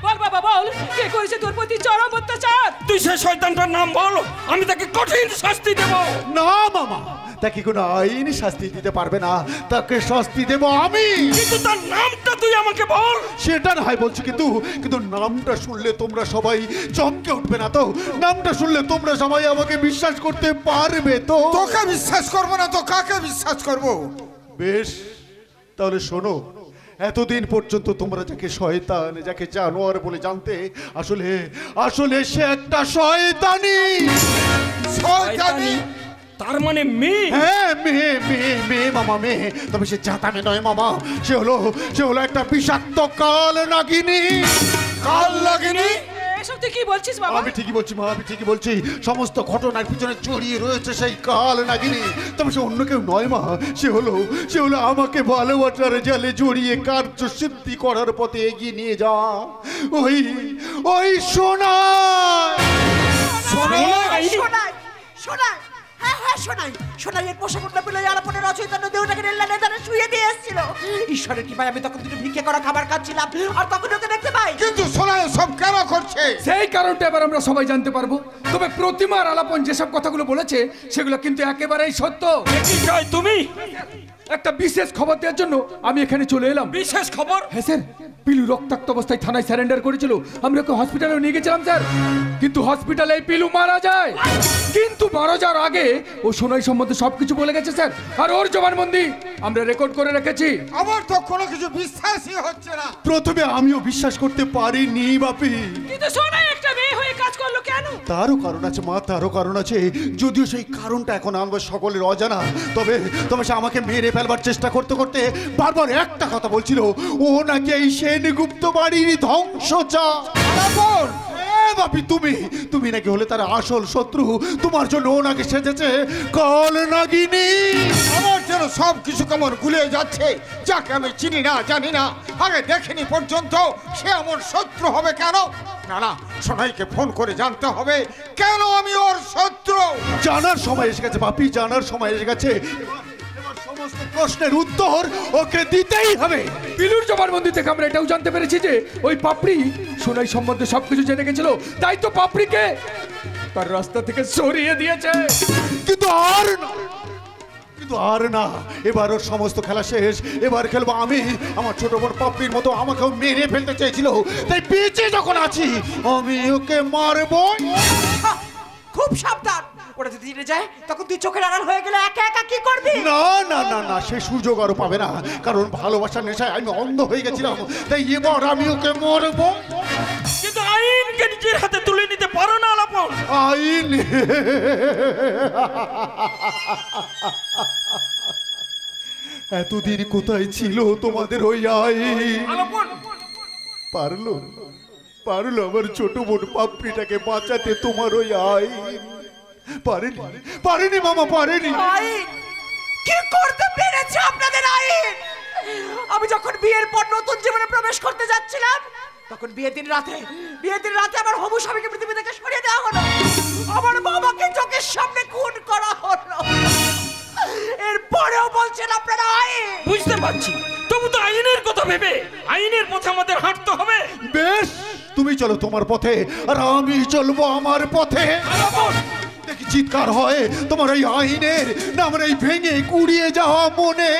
বল বাবা বল, কে করেছে তোর প্রতি চরম অত্যাচার? তুই সেই শয়তানটার নাম বল, আমি তাকে কঠিন শাস্তি দেব। না মামা, তাকে কোনো আইন শাস্তি দিতে পারবে না, তাকে শাস্তি দেব আমি। কিন্তু তার নামটা তুই আমাকে বল। সেটা না হয় বলছি, কিন্তু নামটা শুনলে তোমরা সবাই চমকে উঠবে না তো? নামটা শুনলে তোমরা সবাই আমাকে বিশ্বাস করতে পারবে তো? তোকে বিশ্বাস করবো না তো কাকে বিশ্বাস করবো? বেশ, তাহলে শোনো, এতদিন পর্যন্ত তোমরা যাকে শয়তান, যাকে জানোয়ার বলে জানতে, আসলে সে একটা শয়তানি। তার মানে মেয়ে? হ্যাঁ, মেয়ে মামা, মেয়ে। তবে সে জাতামে নয় মামা, সে হলো একটা বিষাক্ত কাল নাগিনী। কাল নাগিনী? এসব তুই কি বলছিস বাবা? আমি ঠিকই বলছি মা, আমি ঠিকই বলছি। সমস্ত ঘটনার পিছনে জড়িয়ে রয়েছে সেই কাল নাগিনী। তবে সে অন্য কেউ নয় মা, সে হলো আমাকে ভালোবাসার জালে জড়িয়ে কার্য সিদ্ধি করার পথে এগিয়ে নিয়ে যাওয়া ওই সোনাই এর পোশাকটা পেলে আলাপনের অচৈতন্য দেহটাকে রেললাইনের ধারে শুয়ে দিয়ে এসেছিল। ঈশ্বরের কৃপায় আমি তখন দুটো ভিক্ষে করা খাবার খাচ্ছিলাম, আর তখন ওকে দেখতে পাই। কিন্তু সোনাই সব কেন করছে? সেই কারণটা এবার আমরা সবাই জানতে পারবো। তবে প্রতিমার আলাপন যেসব কথাগুলো বলেছে সেগুলো কিন্তু একেবারেই সত্য। তুমি একটা বিশেষ খবর দেওয়ার জন্য আমি এখানে চলে এলাম। বিশেষ খবর? হ্যাঁ স্যার, পিলু রক্তাক্ত অবস্থায় থানায় সারেন্ডার করেছিল। আমরা ওকে হসপিটালে নিয়ে গেছিলাম স্যার, কিন্তু হসপিটালে পিলু মারা যায়। কিন্তু মারা যাওয়ার আগে ও সোনাই সম্বন্ধে সবকিছু বলে গেছে স্যার, আর ওর জবানবন্দি আমরা রেকর্ড করে রেখেছি। আমার তো কোনো কিছু বিশ্বাসই হচ্ছে না। প্রথমে আমিও বিশ্বাস করতে পারিনি বাপি, কিন্তু সোনাই একটা মেয়ে হয়ে কাজ করলো কেন? তারও কারণ আছে মা, তারও কারণ আছে। যদিও সেই কারণটা এখন আমাদের সকলের অজানা, তবে সে আমাকে মেরে ফেলবার চেষ্টা করতে করতে বারবার একটা কথা বলছিল, ও নাকি এই সেনগুপ্ত বাড়ির ধ্বংস চায়। বাপি, তুমি নাকি হলে তার আসল শত্রু। তোমার জন্য ও নাকি সেজেছে কাল নাগিনী। আমার যেন সব কিছু কেমন গুলিয়ে যাচ্ছে। যাকে আমি চিনি না, জানি না, আগে দেখিনি পর্যন্ত, সে আমার শত্রু হবে কেন? না, সোনাইকে ফোন করে জানতে হবে কেন আমি ওর শত্রু। জানার সময় এসে গেছে বাপি, জানার সময় এসে গেছে। সমস্ত প্রশ্নের উত্তর ওকে দিতেই হবে। বিলুর জবানবন্দি থেকে আমরা এটাও জানতে পেরেছি যে ওই পাপড়ি সোনাই সম্বন্ধে সবকিছু জেনে গেছিল, তাই তো পাপড়িকে তার রাস্তা থেকে সরিয়ে দিয়েছে। কিন্তু আর না, এবার ওর সমস্ত খেলা শেষ। এবার খেলবো আমি। আমার ছোট বোন পাপড়ির মতো আমাকেও মেরে ফেলতে চেয়েছিল, তাই বেঁচে যখন আছি আমি ওকে মারবো। খুব সাবধান, ওরা যদি জিতে যায় তখন তুই চোখের আড়াল হয়ে গেলে একা একা কি করবি? না না না না, সে সুযোগ আরো পাবে না, কারণ ভালোবাসার নেশায় আমি অন্ধ হয়ে গেছিলাম। তাই এবার আমি ওকে মারবো। কিন্তু আইনকে নিজের হাতে তুলে নিতে পারো না আলাপন। আইন এতদিন কোথায় ছিল তোমাদের ওই আইন? পারলো আমার ছোট বোন পাপড়িটাকে বাঁচাতে তোমার ওই আইন? পারেনি মামা, পারেনি। আইন কি করতে পেরেছে আপনাদের আইন? আমি যখন বিয়ের পর নতুন জীবনে প্রবেশ করতে যাচ্ছিলাম, তখন বিয়ের দিন রাতে আমার হবু স্বামীকে পৃথিবী থেকে সরিয়ে দেওয়া হলো, আমার বাবাকে চোখের সামনে খুন করা হলো। এরপরেও বলছেন আপনারা আইন? বুঝতে পারছি, তবু তো আইনের কথা ভেবে আইনের পথে আমাদের হাঁটতে হবে। বেশ, তুমি চলো তোমার পথে আর আমি চলবো আমার পথে। দেখি চিৎকার হয় তোমার এই আইনের না আমার এই ভেঙে কুড়িয়ে যাওয়া মনে।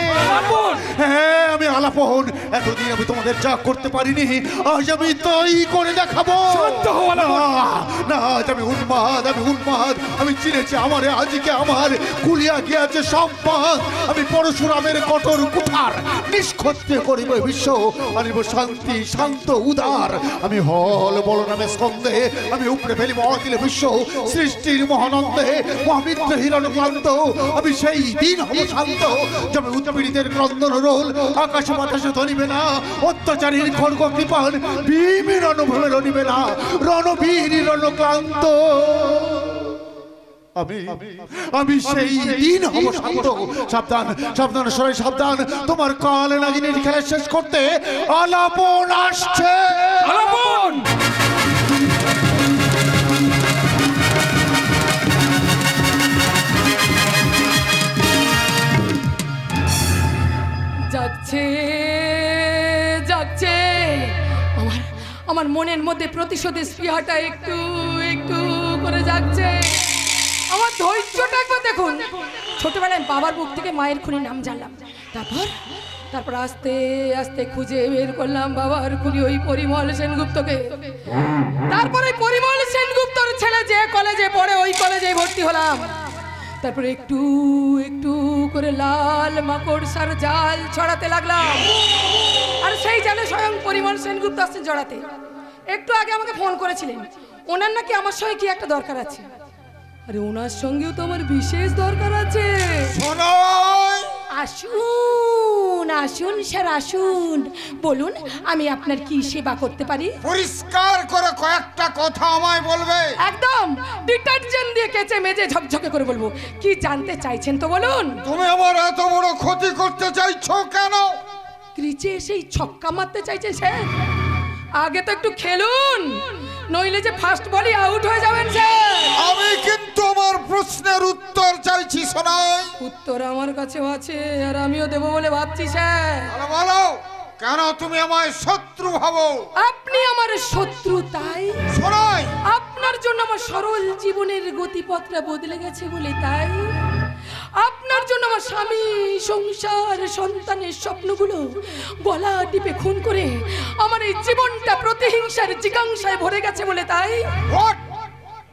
হ্যাঁ, আমি আলাপন। এতদিন আমি তোমাদের যা করতে পারিনি, আজ আমি তাই করে দেখাবো। না, আজ আমি উন্মাদ। আমি চিনেছি আমারে, আজকে আমার কুলিয়া গিয়াছে সম্পাদ। আমি পরশুরামের কঠোর কুঠার নিষ্ক্ষত্রিয় করিব বিশ্ব, আনিব শান্তি শান্ত উদার। আমি হল বল নামে স্কন্ধে আমি উপরে ফেলিব অখিল বিশ্ব সৃষ্টির মহানন্দে মহামিত্র হিরণ ক্লান্ত। আমি সেই দিন হব শান্ত, যবে উৎপীড়িতের ক্রন্দন রোল আকাশে বাতাসে ধরিবে না, অত্যাচারীর খড়গ কৃপান ভীমের অনুভবে রণিবে না, রণবীর রণক্লান্ত। আমি সেই দিন হব শান্ত। সাবধান সবাই সাবধান, তোমার কাল নাগিনীর খেলা শেষ করতে আলাপন আসছে। আলাপন জাগছে আমার মনের মধ্যে প্রতিশোধের স্পৃহাটা একটু একটু করে জাগছে। আমার ধৈর্যটা একবার দেখুন। ছোটবেলায় বাবার মুখ থেকে মায়ের খুনির নাম জানলাম, তারপর আস্তে আস্তে খুঁজে বের করলাম বাবার খুনি ওই পরিমল সেনগুপ্তকে। তারপরে পরিমল সেনগুপ্তর ছেলে যে কলেজে পড়ে ওই কলেজে ভর্তি হলাম। তারপরে একটু একটু করে লাল মাকড়সার জাল ছড়াতে লাগলাম। আর সেই জালে স্বয়ং পরিমল সেনগুপ্ত আসছেন জড়াতে। একটু আগে আমাকে ফোন করেছিলেন, ওনার নাকি আমার সঙ্গে কি একটা দরকার আছে। আরে ওনার সঙ্গেও তো আমার বিশেষ দরকার আছে। আসুন আসুন স্যার আসুন, বলুন আমি আপনার কি সেবা করতে পারি? পরিষ্কার করে কয়েকটা কথা আমায় বলবে। একদম ডিটারজেন্ট দিয়ে কেচে মেজে ঝকঝকে করে বলবো। কি জানতে চাইছেন তো বলুন। তুমি আমার এত বড় ক্ষতি করতে চাইছো কেন? ক্রিচে সেই ছক্কা মারতে চাইছেন স্যার? আগে তো একটু খেলুন, নইলে যে ফার্স্ট বলই আউট হয়ে যাবেন স্যার। আমি কিন্তু আমার প্রশ্নের উত্তর চাইছি শোনাই। উত্তর আমার কাছেও আছে আর আমিও দেবো বলে ভাবছি স্যার। বলো কেন তুমি আমায় শত্রু ভাবো? আপনি আমার শত্রু তাই শোনাই। আপনার জন্য আমার সরল জীবনের গতিপথটা বদলে গেছে বলে তাই। আপনার জন্য আমার স্বামী সংসার সন্তানের স্বপ্নগুলো গলা টিপে খুন করে আমার এই জীবনটা প্রতিহিংসার জিজ্ঞাসায় ভরে গেছে বলে তাই।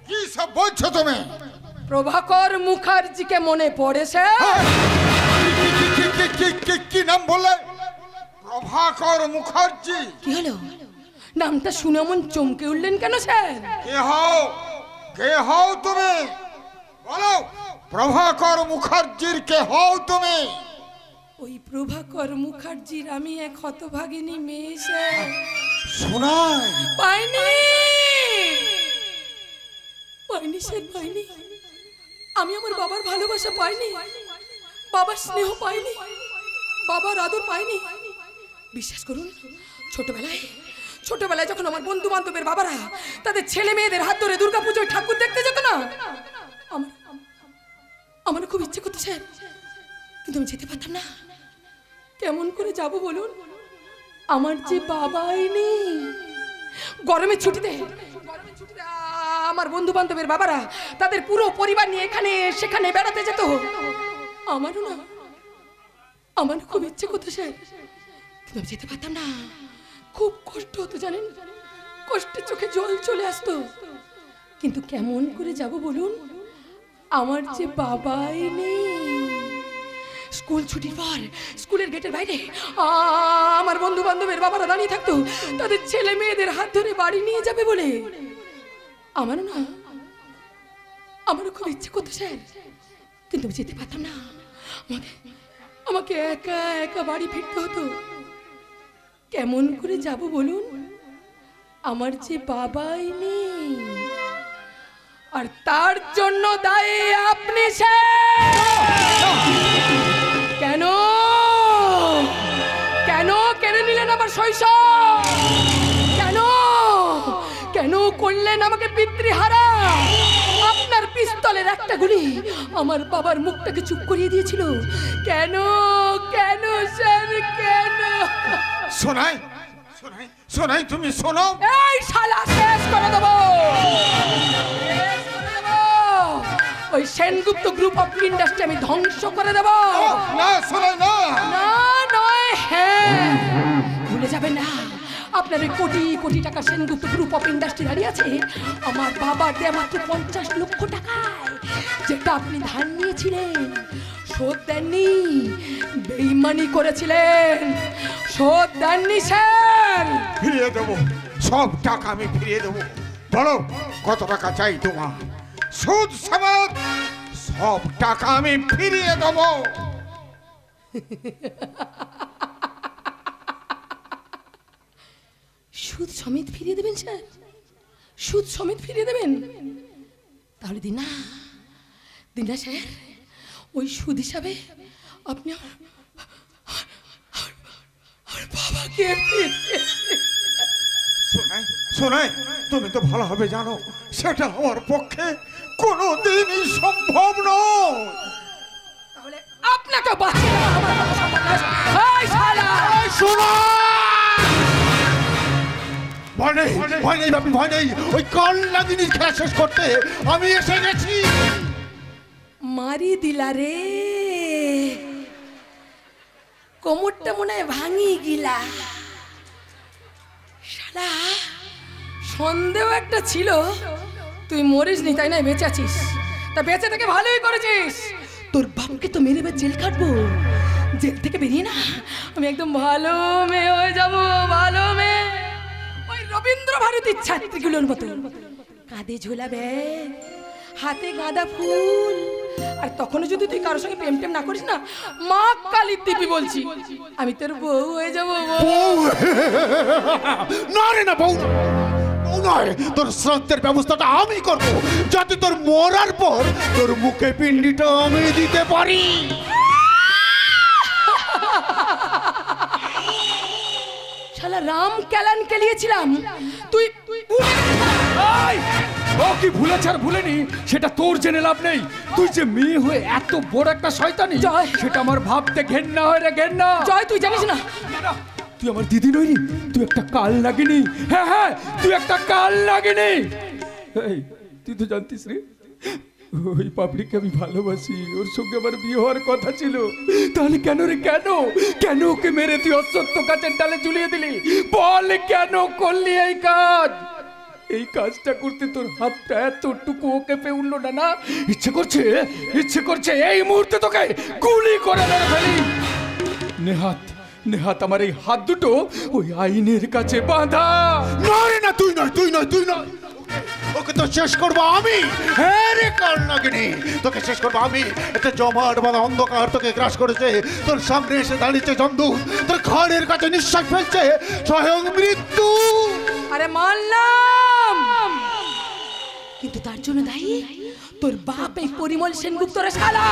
কি সব বলছো তুমি? প্রভাকর মুখার্জিকে মনে পড়েছে? কি নাম বললে? প্রভাকর মুখার্জি? কি হলো, নামটা শুনে মন চমকে উঠলেন কেন স্যার? কে হও তুমি? বলো, প্রভাকর মুখার্জির কে হও তুমি? ওই প্রভাকর মুখার্জির আমি এক হতভাগিনী মেয়ে স্যার। শোনাই। পাইনি স্যার, পাইনি। আমি আমার বাবার ভালোবাসা পাইনি, বাবার স্নেহ পাইনি, বাবার আদর পাইনি। বিশ্বাস করুন, ছোটবেলায় যখন আমার বন্ধু বান্ধবের বাবারা তাদের ছেলে মেয়েদের হাত ধরে দুর্গাপুজোয় ঠাকুর দেখতে যেত না, আমার খুব ইচ্ছে করতো স্যার কিন্তু আমি যেতে পারতাম না। কেমন করে যাব বলুন? আমার যে বাবাই নেই। গরমের ছুটিতে আমার বন্ধু বান্ধবের বাবারা তাদের পুরো পরিবার নিয়ে এখানে সেখানে বেড়াতে যেত। আমারও না, আমার খুব ইচ্ছে করতো স্যার, কিন্তু আমি যেতে পারতাম না। খুব কষ্ট হতো জানেন, কষ্টে চোখে জল চলে আসতো। কিন্তু কেমন করে যাব বলুন? আমার যে বাবাই নেই। স্কুল ছুটির পর স্কুলের গেটের বাইরে আমার বন্ধু বান্ধবের বাবারা দাঁড়িয়ে থাকতো তাদের ছেলে মেয়েদের হাত ধরে বাড়ি নিয়ে যাবে বলে। আমারও না, আমারও খুব ইচ্ছে করতো স্যার, কিন্তু আমি যেতে পারতাম না। আমাকে একা একা বাড়ি ফিরতে হতো। কেমন করে যাব বলুন? আমার যে বাবাই নেই। আর তার জন্য দায়ী আপনি স্যার। কেন কেন কেড়ে নিলেন আমার শৈশব? কেন কেন করলেন আমাকে পিতৃহারা? আপনার পিস্তলের একটা গুলি আমার বাবার মুখটাকে চুপ করিয়ে দিয়েছিল। কেন কেন স্যার কেন? শোনাই শোনাই শোনাই, তুমি শোনো। এই শালা শেষ করে দেবো। ওই সেনগুপ্ত গ্রুপ অফ ইন্ডাস্ট্রি আমি ধ্বংস করে দেবো। না শোনাই না। না নয় হ্যাঁ, ভুলে যাবেন না আপনার ওই কোটি কোটি টাকা সেনগুপ্ত গ্রুপ অফ ইন্ডাস্ট্রি দাঁড়িয়ে আছে আমার বাবার দেয়া মাত্র 50 লক্ষ টাকায়, যেটা আপনি ধার নিয়েছিলেন, শোধ দেননি, বেইমানি করেছিলেন, শোধ দেননি স্যার। ফিরিয়ে দেবো, সব টাকা আমি ফিরিয়ে দেবো। বলো কত টাকা চাই তোমার? সুদ সমেত সব টাকা আমি ফিরিয়ে দেবো। সুদ সমেত ফিরিয়ে দেবেন স্যার? সুদ সমেত ফিরিয়ে দেবেন? তাহলে দিন না, দিন না স্যার। ওই সুদ হিসাবে আপনি আমার বাবাকে শোনাই শোনাই, তুমি তো ভালোভাবে জানো সেটা আমার পক্ষে কোনোদিনই সম্ভব নয়। তাহলে আপনাকে বাঁচিয়ে দেওয়া আমার পক্ষে সম্ভব নয়। এই শালা! শোনো, ভয় নেই ভয় নেই বাপি, ভয় নেই। ওই কল্যাণিনীর খেলা শেষ করতে আমি এসে গেছি। মারি দিলা রে, কোমরটা মনে হয় ভাঙি গিলা। শালা, সন্দেহ একটা ছিল তুই মরিস নি, তাই না? বেঁচে আছিস, তা বেঁচে থেকে ভালোই করেছিস। তোর বাপকে তো মেরে জেল কাটবো, জেল থেকে বেরিয়ে না আমি একদম ভালো মেয়ে হয়ে যাবো, ভালো মেয়ে। ওই রবীন্দ্র ভারতীর ছাত্রীগুলোর মতো কাঁধে ঝোলা ব্যাগ, হাতে গাঁদা ফুল। আর তখনও যদি তুই কারোর সঙ্গে প্রেম টেম না করিস না, মা কালীর দিবি বলছি, আমি তোর বউ হয়ে যাবো। না রে না, বউ নয়, তোর শ্রাদ্ধের ব্যবস্থাটা আমি করবো, যাতে তোর মরার পর তোর মুখে পিণ্ডিটা আমি দিতে পারি। শালা রাম কেলান কেলিয়েছিলাম, তুই ও কি ভুলেছে আর ভুলেনি সেটা তোর জেনে লাভ নেই। তুই যে মেয়ে হয়ে এত বড় একটা শয়তানি, সেটা আমার ভাবতে ঘেন্না হয় রে, ঘেন্না। জয়, তুই জানিস না তুই আমার দিদি নইনি, তুই একটা কাল লাগিনি। হ্যাঁ হ্যাঁ, তুই একটা কাল লাগিনি। এই তুই তো জানতিস রে, ওই পাবলিককে আমি ভালোবাসি, ওর সঙ্গে আমার বিয়ে হওয়ার কথা ছিল। তাহলে কেন রে, কেন কেন ওকে মেরে তুই অসত্য গাছের ডালে ঝুলিয়ে দিলি? বল কেন করলি এই কাজ? এই কাজটা করতে তোর হাতটা এতটুকু ওকে পে উঠলো না? না ইচ্ছে করছে এই মুহূর্তে তোকে গুলি করে মেরে ফেলি। নেহাত নেহাত আমার এই হাত দুটো ওই আইনের কাছে বাঁধা। না রে না, তুই নয়, তুই নয়, তুই নয়, ওকে তো শেষ করবো আমি। হ্যাঁ রে কর্ণাগিনী, তোকে শেষ করবো আমি। একটা জমাট বাঁধা অন্ধকার তোকে গ্রাস করেছে, তোর সামনে এসে দাঁড়িয়েছে জন্দু, তোর ঘরের কাছে নিঃশ্বাস ফেলছে স্বয়ং মৃত্যু। আরে মানলাম, কিন্তু তার জন্য দায়ী তোর বাপ এই পরিমল সেনগুপ্ত রে শালা।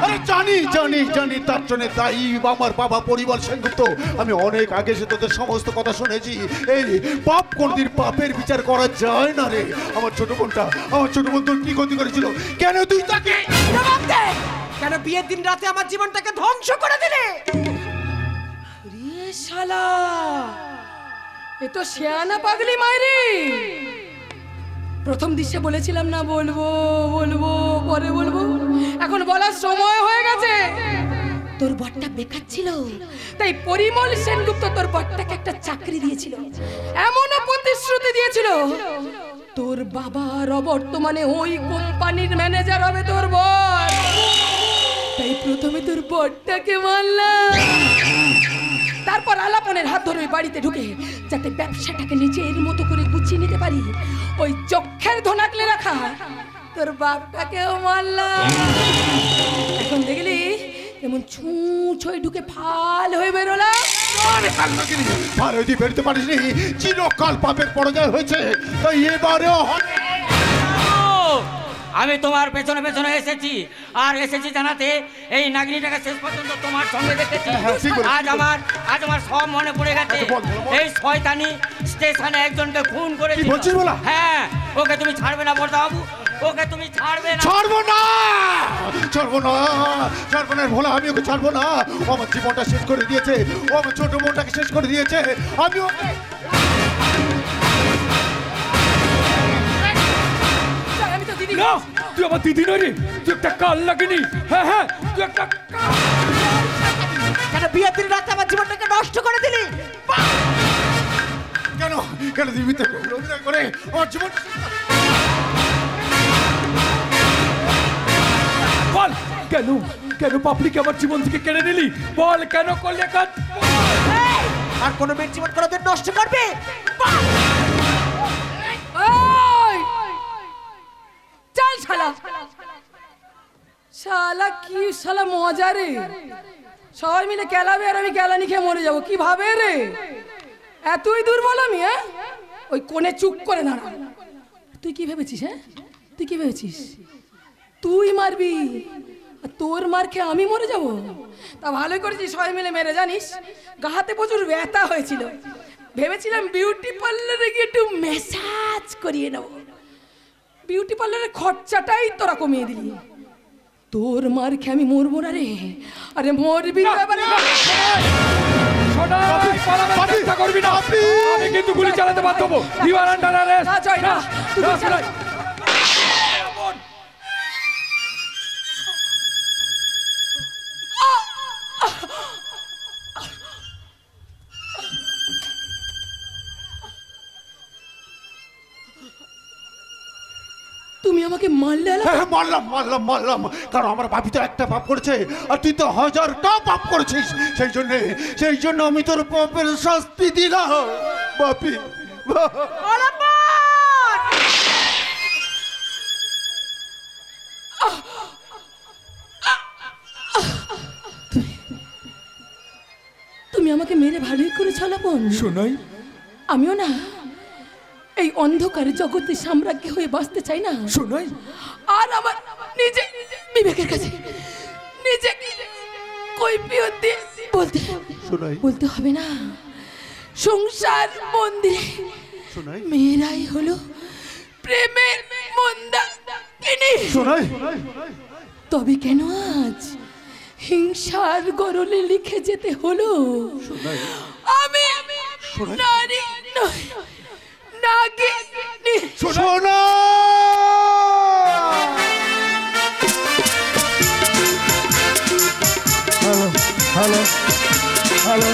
আরে জানি জানি জানি, তার জন্য দায়ী আমার বাবা পরিমল সেনগুপ্ত। আমি অনেক আগে সে তোদের সমস্ত কথা শুনেছি। এই পাপ কোনদিন পাপের বিচার করা যায় না রে। আমার ছোট বোন তোর কি ক্ষতি করেছিল? কেন তুই তাকে কেন কেন বিয়ের দিন রাতে আমার জীবনটাকে ধ্বংস করে দিলে? রে শালা, এ তো শেয়ানা পাগলি মাইরি। প্রথম দৃশ্যে বলেছিলাম না বলবো বলবো পরে বলবো, এখন বলার সময় হয়ে গেছে। তোর বরটা বেকার ছিল, তাই পরিমল সেনগুপ্ত তোর বরটাকে একটা চাকরি দিয়েছিল, এমনও প্রতিশ্রুতি দিয়েছিল তোর বাবার বর্তমানে ওই কোম্পানির ম্যানেজার হবে তোর বর। তাই প্রথমে তোর বরটাকে মারলাম, তারপর আলাপনের হাত ধরে ওই বাড়িতে ঢুকে যাতে ব্যবসাটাকে নিজের মতো করে গুছিয়ে নিতে পারি, ওই চোখের ধনাকলে রাখা তোর বাপটাকেও মারলাম। এখন দেখলি এমন ছুঁচ হয়ে ঢুকে ফাল হয়ে বেরোলাম। বেরোতে পারিসনি, চিরকাল পাপের পরাজয় হয়েছে, তাই এবারেও আমি তোমার পেছনে পেছনে এসেছি, আর এসেছি জানাতে এই নাগিনীটাকে শেষ পর্যন্ত তোমার সঙ্গে দেখেছি। আজ আমার সব মনে পড়ে গেছে। এই শয়তানি স্টেশনে একজনকে খুন করেছে। হ্যাঁ, ওকে তুমি ছাড়বে না বড়দাবাবু, ওকে তুমি ছাড়বে না। ছাড়বো না, ছাড়বো না, ছাড়বো না ভোলা, আমি ওকে ছাড়বো না। ও আমার জীবনটা শেষ করে দিয়েছে, ও আমার ছোট বোনটাকে শেষ করে দিয়েছে। আমি ওকে না, তুই আমার দিদি নয় রে, তুই একটা কাল লাগেনি। হ্যাঁ হ্যাঁ, তুই একটা কেন বিয়ের দিন রাতে আমার জীবনটাকে নষ্ট করে দিলি? কেন কেন তুই মিথ্যে অভিনয় করে আমার জীবন বল, কেন কেন পাপড়িকে আমার জীবন থেকে কেড়ে নিলি? বল কেন করলে কাজ? আর কোনো মেয়ের জীবন কোনোদিন নষ্ট করবে? চল শালা, শালা কি শালা মজা রে, সবাই মিলে কেলাবে আর আমি কেলানি খেয়ে মরে যাবো। কি ভাবে রে, এতই দুর্বল আমি? হ্যাঁ, ওই কোণে চুপ করে দাঁড়া। তুই কি ভেবেছিস? হ্যাঁ, তুই কি ভেবেছিস তুই মারবি আর তোর মার খেয়ে আমি মরে যাব? তা ভালোই করেছিস সবাই মিলে মেরে। জানিস গা হাতে প্রচুর ব্যথা হয়েছিল, ভেবেছিলাম বিউটি পার্লারে গিয়ে একটু ম্যাসাজ করিয়ে নেব। বিউটি পার্লারের খরচাটাই তোরা কমিয়ে দিলি। তোর মার খেয়ে আমি মরবো না রে। আরে মরবি তো এবারে। চেষ্টা করবি না, আমি কিন্তু গুলি চালাতে বাধ্য হবো। You are under arrest. না জয় না, তুই চালা। তুমি আমাকে মারলে? মারলাম মারলাম মারলাম, কারণ আমার ভাবি তো একটা পাপ করেছে আর তুই তো হাজারটা পাপ করেছিস। সেই জন্য আমি তোর পাপের শাস্তি দিলাম। বাপি তুমি আমাকে মেরে ভালোই করেছ লাবণ। শোনাই, আমিও না এই অন্ধকার জগতে সাম্রাজ্য হয়ে বাঁচতে চাই না। শোনাই, আর আমার নিজে বিবেকের কাছে নিজে কৈফিয়ত দিয়ে বলতে হবে না। সংসার মন্দিরে মেয়েরাই হলো প্রেমের মন্দাকিনী। তবে কেন আজ হিংসার গরলে লিখে যেতে হলো আমি নারী নই, নাগিনী। শোনা হ্যালো হ্যালো হ্যালো